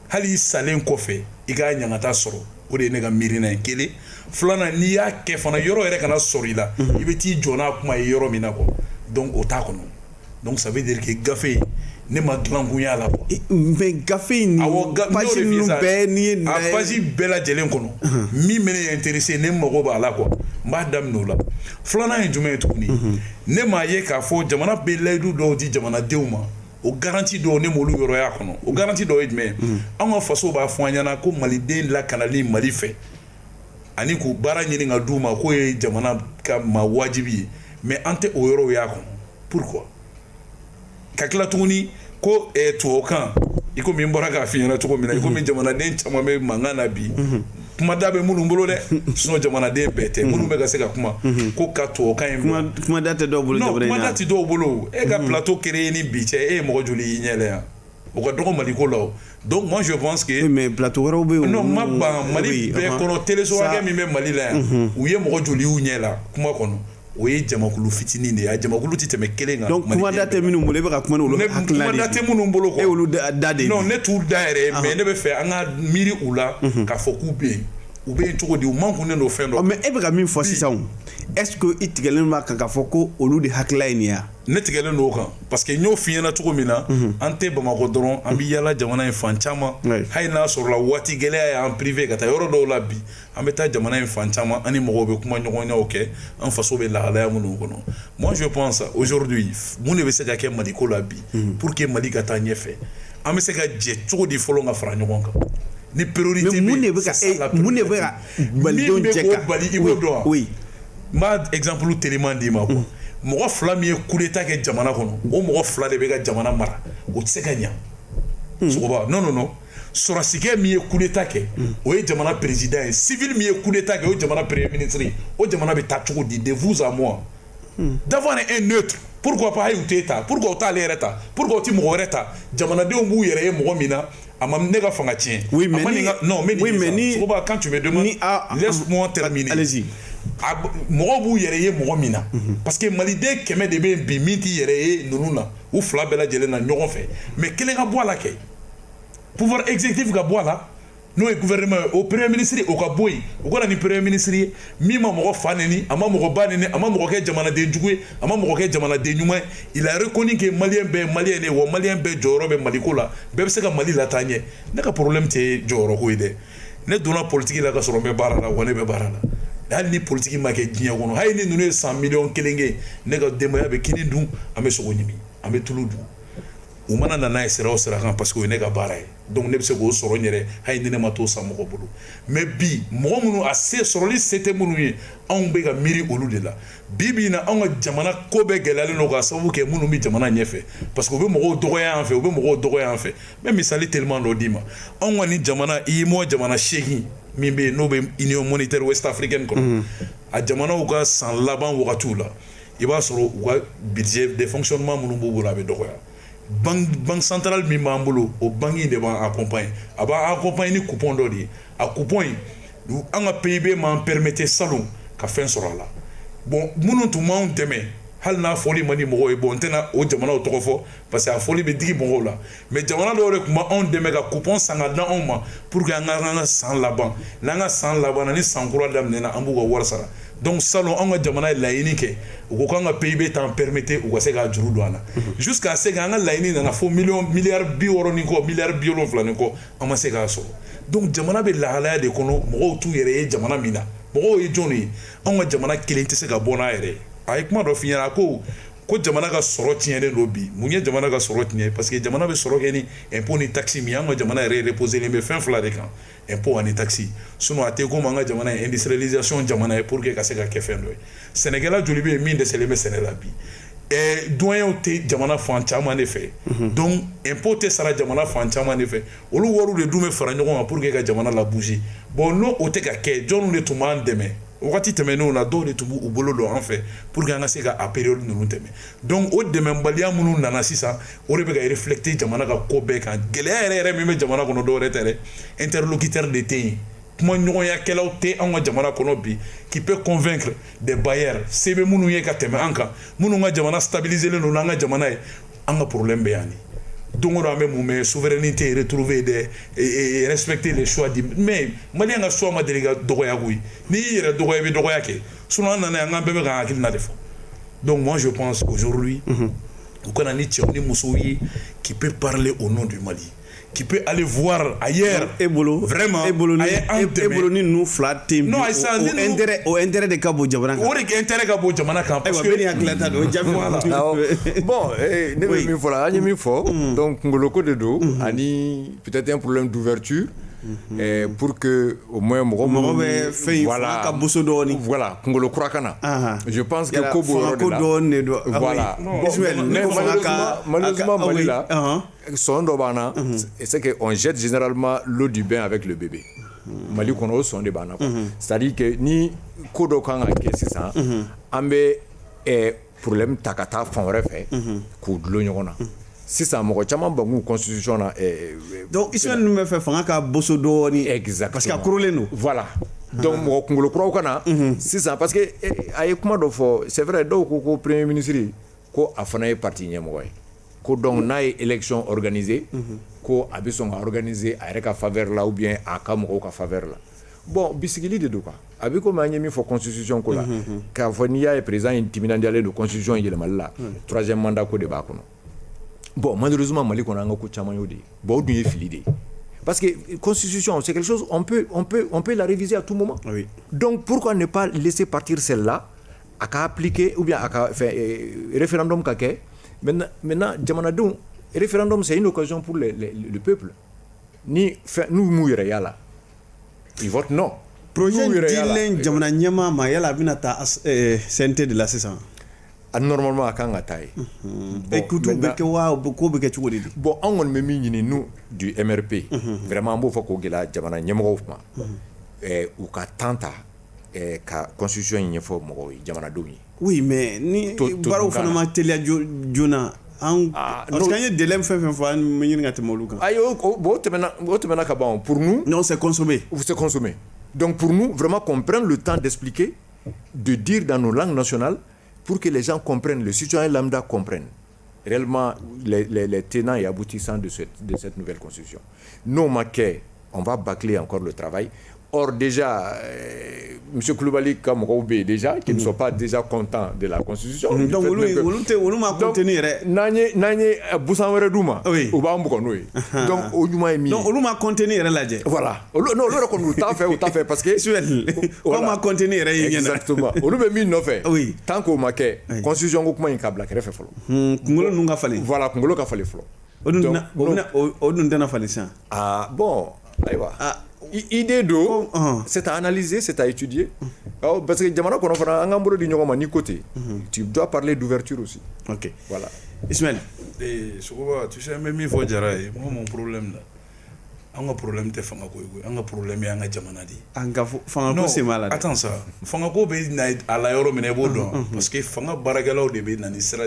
hali i salen kɔfɛ i k'a ɲangata sɔrɔ o de ye ne ka miirina ye kelen filanan n'i y'a kɛ fana yɔrɔ yɛrɛ kana sɔrɔ i la i bɛ t'i jɔ n'a kuma ye yɔrɔ min na quoi donc o t'a kɔnɔ donc ça veut dire que gafe ne ma dilan kun y'a la quoi mais gafe ni page ninnu bɛɛ ni ye a page bɛɛ lajɛlen kɔnɔ min bɛ ne intéressé ne mago b'a la quoi n b'a daminɛ o la filanan ye jumɛn ye tuguni ne m'a ye k'a fɔ jamana bɛ layidu dɔw di jamanadenw ma o garantie dɔw ne m'olu yɔrɔya kɔnɔ o garantie dɔw ye jumɛn ye an ka faso b'a fɔ an ɲɛna ko maliden lakanali mali fɛ ani k'u baara ɲini ka d'u ma k'o ye jamana ka ma wajibi ye mais an tɛ o yɔrɔw y'a kɔnɔ pourquoi ka tila tuguni ko tubabukan i komi n bɔra k'a f'i ɲɛna cogo min na i komi jamanaden caman bɛ mankan na bi kuma da bɛ minnu bolo dɛ sinon jamanaden bɛɛ tɛ minnu bɛ ka se ka kuma ko ka tubabukan ye kuma da tɛ dɔw bolo non kuma da tɛ dɔw bolo e ka plateau créé ni bi cɛ e ye mɔgɔ joli y'i ɲɛ la yan o ka dɔgɔ maliko la o donc moi je pense que mais plateau wɛrɛw bɛ yen non ma ban mali bɛɛ kɔnɔ téléso hakɛ min bɛ mali la yan u ye mɔgɔ joli y'u ɲɛ la kuma kɔnɔ o ye jamakulu fitinin de ye a jamakulu tɛ tɛmɛ kelen kan donc kuma da tɛ minnu bolo e bɛ ka kuma n'olu hakilina de ye kuma da tɛ minnu bolo quoi e olu da de ye non ne t'u da yɛrɛ mais ne bɛ fɛ an ka miiri u la k'a fɔ k'u bɛ yen u bɛ yen cogo di u mankunnen don fɛn dɔ mais e bɛ ka min fɔ sisan est ce que i tigɛlen b'a kan k'a fɔ ko olu de hakilila ye nin ye ne tigɛlen don o kan parce que n y'o f'i ɲɛna cogo min na an tɛ bamakɔ dɔrɔn an bɛ yaala jamana in fan caman hali n'a sɔrɔla waati gɛlɛya y'an privé ka taa yɔrɔ dɔw la bi an bɛ taa jamana in fan caman an ni mɔgɔw bɛ kuma ɲɔgɔnyaw kɛ an faso bɛ lahalaya minnu kɔnɔ moi je pense aujourd'hui mun de bɛ se ka kɛ maliko la bi pour que mali ka taa ɲɛfɛ an bɛ se ka jɛ cogo di fɔlɔ ka fara ɲɔgɔn kan ni priorité mun de bɛ ka malidenw jɛ ka bali i b'o dɔn wa n b'a exemple téléman d'i ma quoi mɔgɔ fila min ye coup d'état kɛ jamana kɔnɔ o mɔgɔ fila de bɛ ka jamana mara o tɛ se ka ɲa sogoba non non non sɔrɔsikɛ min ye coup d'état kɛ o ye jamana président ye civil min ye coup d'état kɛ o ye jamana premier ministre ye o jamana bɛ taa cogo di de vous à moi d'avoir un neutre pourquoi pas ayi u t'e ta pourquoi u t'ale yɛrɛ ta pourquoi u ti mɔgɔ wɛrɛ ta jamanadenw b'u yɛrɛ ye mɔgɔ min na a ma ne ka fanga tiɲɛ oui mais ni sogoba quand tu me demandes laisse-moi terminer allez-y mɔgɔw b'u yɛrɛ ye mɔgɔ min na parce que maliden 100 de bɛ yen bi min t'i yɛrɛ ye ninnu na u fila bɛɛ lajɛlen na ɲɔgɔn fɛ mais kelen ka bɔ a la kɛ pouvoir exécutif ka bɔ a la n'o ye gouvernement ye o premier ministre o ka bɔ yen o ka na ni premier ministre ye min ma mɔgɔ fa neni a ma mɔgɔ ba neni a ma mɔgɔ kɛ jamanaden jugu ye a ma mɔgɔ kɛ jamanaden ɲuman ye il a reconnu que maliyɛn bɛɛ ye maliyɛn de ye wa maliyɛn bɛɛ jɔyɔrɔ bɛ maliko la bɛɛ bɛ se ka mali lataa ɲɛ ne ka problème tɛ jɔyɔrɔko ye dɛ ne donna politique la ka sɔrɔ n bɛ baara la wa ne bɛ baara la hali ni politique ma kɛ diɲɛ kɔnɔ hali ni ninnu ye 100 millions kelen kɛ ne ka denbaya bɛ kini dun an bɛ sogo ɲimi an bɛ tulu dun u mana na n'a ye sira o sira kan parce que o ye ne ka baara ye donc ne bɛ se k'o sɔrɔ n yɛrɛ hali ni ne ma t'o san mɔgɔ bolo mais bi mɔgɔ minnu a se sɔrɔli se tɛ minnu ye anw bɛ ka miiri olu de la bi bi in na anw ka jamana ko bɛɛ gɛlɛyalen don k'a sababu kɛ minnu bɛ jamana ɲɛfɛ parce que u bɛ mɔgɔw dɔgɔya an fɛ u bɛ mɔgɔw dɔgɔya an fɛ n bɛ misali teliman dɔ d'i ma anw ka nin jamana IMO jamana 8 min bɛ yen n'o bɛ union monétaire ouest africaine kɔnɔ a jamanaw ka san laban wagatiw la i b'a sɔrɔ u ka budget de fonctionnement minnu b'u bolo a bɛ dɔgɔya banque centrale min b'an bolo o banque in de b'an accompagner a b'an accompagner ni coupon dɔ de ye a coupon in an ka PIB m'an permettre salon ka fɛn sɔrɔ a la bon minnu tun m'anw dɛmɛ hali n'a fɔli man di mɔgɔw ye bon n tɛna o jamanaw tɔgɔ fɔ parce que a fɔli bɛ digi mɔgɔw la mais jamana dɔw de tun b'anw dɛmɛ ka coupon san ka di anw ma pour que an ka san laban n'an ka san laban na ni san kura daminɛna an b'u ka wari sara donc salon an ka jamana ye laɲini kɛ u ko k'an ka PIB t'an permettre u ka se k'a juru don a la jusqu'à ce que an ka laɲini nana fo miliyari 60 ni kɔ miliyari 70 ni kɔ an ma se k'a sɔrɔ donc jamana bɛ lahalaya de kɔnɔ mɔgɔw t'u yɛrɛ ye jamana min na mɔgɔw ye jɔn ye anw ka jamana kelen tɛ se ka bɔ n'a yɛrɛ ye a ye kuma dɔ f'i ɲɛna ko jamana ka sɔrɔ tiɲɛlen don bi mun ye jamana ka sɔrɔ tiɲɛ parce que jamana bɛ sɔrɔ kɛ ni impôt ni taxe min an ka jamana yɛrɛ reposelen bɛ fɛn fila de kan impôt ani taxe sinon a tɛ komi an ka jamana ye industrialisation jamana ye pour que ka se ka kɛ fɛn dɔ ye sɛnɛkɛla joli bɛ yen min dɛsɛlen bɛ sɛnɛ la bi doyenw tɛ jamana fan caman de fɛ donc impôt tɛ sara jamana fan caman de fɛ olu wariw de dun bɛ fara ɲɔgɔn kan pour que ka jamana la bouger bon n'o o tɛ ka kɛ jɔnw de tun b'an dɛmɛ wagati tɛmɛnenw na dɔw de tun b'u bolo don an fɛ pour que an ka se ka a période ninnu tɛmɛ donc o dɛmɛbaliya minnu nana sisan o de bɛ ka refléter jamana ka ko bɛɛ kan gɛlɛya yɛrɛ yɛrɛ min bɛ jamana kɔnɔ dɔw yɛrɛ tɛ dɛ interlocuteur de tɛ yen kuma ɲɔgɔnyakɛlaw tɛ anw ka jamana kɔnɔ bi qui peut convaincre des bailleurs se bɛ minnu ye ka tɛmɛ an kan minnu ka jamana stabiliselen don n'an ka jamana ye an ka problème bɛ yan de don o don an bɛ mun mɛn souveraineté retrouver de respecter les choix di mais maliyɛn ka choix ma deli ka dɔgɔya koyi n'i y'i yɛrɛ dɔgɔya i bɛ dɔgɔya kɛ sinon an nana yan an bɛɛ bɛ k'an hakilina de fɔ donc moi je pense aujourd'hui u kana ni cɛw ni musow ye qui peut parler au nom du Mali qui peut aller voir ailleurs. Vraiment. Ni nous flatter. Non, au intérêt de Cabo Jamana. Intérêt Cabo Jamana. Parce que bon, donc ngoloko de do ani peut-être un problème d'ouverture. Pour que au moins voilà Kungolo Kurakana. Je pense que Kobo voilà malheureusement Malila son dobana c'est que on jette généralement l'eau du bain avec le bébé. Mali kono son de bana c'est-à-dire que ni kodo kanga kesi ça ambe problème takata fon refe ko dlo nyona si ça mo chama bangu constitution na donc Ismaël nous me fait fanga ka boso do ni exactement parce que kurole no voilà donc mo kungolo kura kana si ça parce que ay kuma do fo c'est vrai do ko premier ministre ko afana e parti nyemo way ko donc na élection organisée ko abison organiser a reka faveur là ou bien a kam ko ka faveur là bon bisigili de do quoi abi ko manyemi fo constitution ko la ka fonia est président intimidant de constitution il mal là troisième mandat ko de ba ko. Bon, malheureusement, Mali, on a un coup de chamayodi. Bon, on est filidé. Parce que la constitution, c'est quelque chose, on peut la réviser à tout moment. Oui. Donc, pourquoi ne pas laisser partir celle-là, à appliquer, ou bien à faire référendum kake. Maintenant, Djamanadou, référendum, c'est une occasion pour le peuple. Nous, mouillons là. Ils votent non. Projet Dylan Djamananyama, Mayala Binata, CNT de la saison. Normalement à Kangatai. Bon, on me mis nous du MRP. Vraiment, il faut que la Jamana Nyamofma ou ka tanta ka constitution il faut mo Jamana domi. Oui, mais ni baro fana telia jona en parce qu'il y a des délais fait fois menir ngate moluka. Ayo bo temena ka bon pour nous. Non, c'est consommé. C'est consommé. Donc pour nous vraiment qu'on prenne le temps d'expliquer, de dire dans nos langues nationales pour que les gens comprennent, le citoyen lambda comprenne réellement les tenants et aboutissants de cette nouvelle constitution. Non, Maquet, on va bâcler encore le travail. Or, déjà, M. Koulibaly, comme Roubé, déjà, qui ne sont pas déjà contents de la constitution. Donc, on m'a contenu. Nanye Boussanwere Douma. Oui. Donc, on m'a contenu. Voilà. Non, on t'a fait parce que. On m'a contenu. Exactement. On m'a mis une offre. Oui. Tant qu'on m'a fait, constitution, on m'a câble, qui fait follow. Voilà, Kungolo a fallu flow. Ah, bon. Idée d'eau, c'est à analyser, c'est à étudier. Parce que Djamana, quand on fait un gambo de Nyoma ni côté, tu dois parler d'ouverture aussi. Ok. Voilà. Ismaël. Tu sais, même il faut dire, moi, mon problème là. On a un problème de Fangako, on a un problème de Djamanadi. Fangako, c'est malade. Attends ça. Fangako, à l'aéro, parce que Fanga Baragala, de Bénani, sera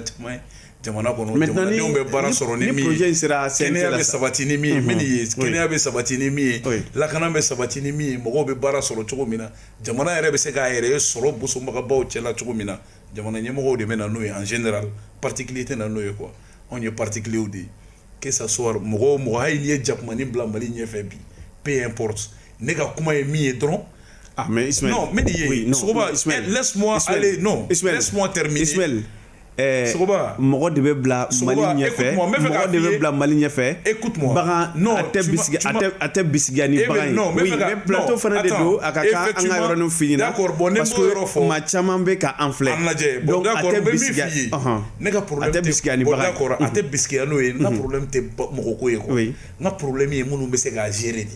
Jamana kono jamana denw bɛ baara sɔrɔ ni min ye kɛnɛya bɛ sabati ni min ye min ye kɛnɛya bɛ sabati ni min ye lakana bɛ sabati ni min ye mɔgɔw bɛ baara sɔrɔ cogo min na jamana yɛrɛ bɛ se k'a yɛrɛ sɔrɔ bosonbagabaw cɛla cogo min na jamana ɲɛmɔgɔw de bɛ na n'o ye en général particulier tɛ na n'o ye quoi anw ye particulier de ye que ça soit mɔgɔ mɔgɔ hali n'i ye jakumani bila Mali ɲɛfɛ bi peu importe ne ka kuma ye min ye dɔrɔn mais Ismaël non mais laisse-moi aller non laisse-moi terminer mɔgɔ de bɛ bila Mali ɲɛfɛ mɔgɔ de bɛ bila Mali ɲɛfɛ écoute-moi bagan a tɛ bisigiya ni bagan ye oui mais plateau fana de don a ka kan an ka yɔrɔnin f'i ɲɛna parce que maa caman bɛ ka an filɛ donc a tɛ bisigiya ne ka problème tɛ bisigiya ni bagan ye a tɛ bisigiya n'o ye n ka problème tɛ mɔgɔ ko ye quoi n ka problème ye minnu bɛ se k'a gérer de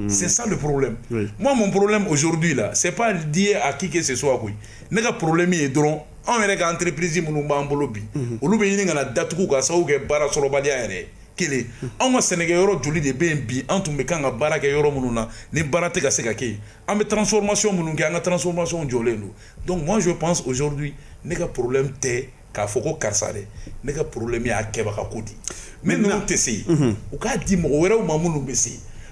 c'est ça le problème moi mon problème aujourd'hui là c'est pas lié à qui que ce soit koyi ne ka problème ye dɔrɔn anw yɛrɛ ka entreprise minnu b'an bolo bi olu bɛ ɲini ka na datugu ka sababu kɛ baara sɔrɔbaliya yɛrɛ kelen anw ka sɛnɛkɛyɔrɔ joli de bɛ yen bi an tun bɛ kan ka baara kɛ yɔrɔ minnu na ni baara tɛ ka se ka kɛ yen an bɛ transformation minnu kɛ an ka transformation jɔlen don donc moi je pense aujourd'hui ne ka problème tɛ k'a fɔ ko karisa dɛ ne ka problème y'a kɛbaga ko di mais ninnu tɛ se yen u k'a di mɔgɔ wɛrɛw ma minnu bɛ se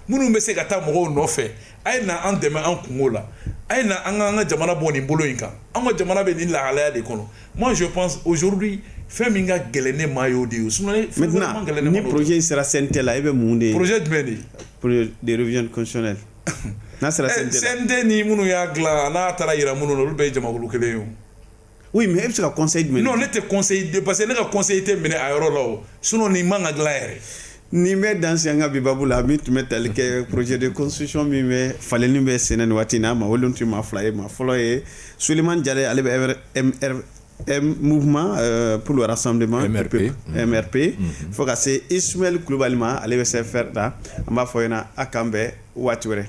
minnu bɛ se ka taa mɔgɔw nɔfɛ a ye na an dɛmɛ an kungo la a ye na an ka jamana bɔ nin bolo in kan an ka jamana bɛ nin lahalaya de kɔnɔ moi je pense aujourd'hui fɛn min ka gɛlɛn ne ma y'o de ye maintenant ni projet in sera CNT la i bɛ mun de projet jumɛn de projet de révision constitutionnelle n'a sera CNT ni minnu y'a dilan n'a taara yira minnu na olu bɛɛ ye jamakulu kelen ye o oui mais e bɛ se ka conseil jumɛn non ne tɛ conseil de parce que ne ka conseil tɛ minɛ a yɔrɔ la o sinon nin man ka dilan yɛrɛ ni bɛ dansi an ka bi babu la min tun bɛ tali kɛ projet de constitution min bɛ falenni bɛ senna nin waati in na ma olu tun ma fila ye ma fɔlɔ ye Suleiman Jare ale bɛ mouvement pour le rassemblement MRP fo ka se Ismaël Kulibali ma ale bɛ CFR ta an b'a fɔ ɲɛna a kan bɛn waati wɛrɛ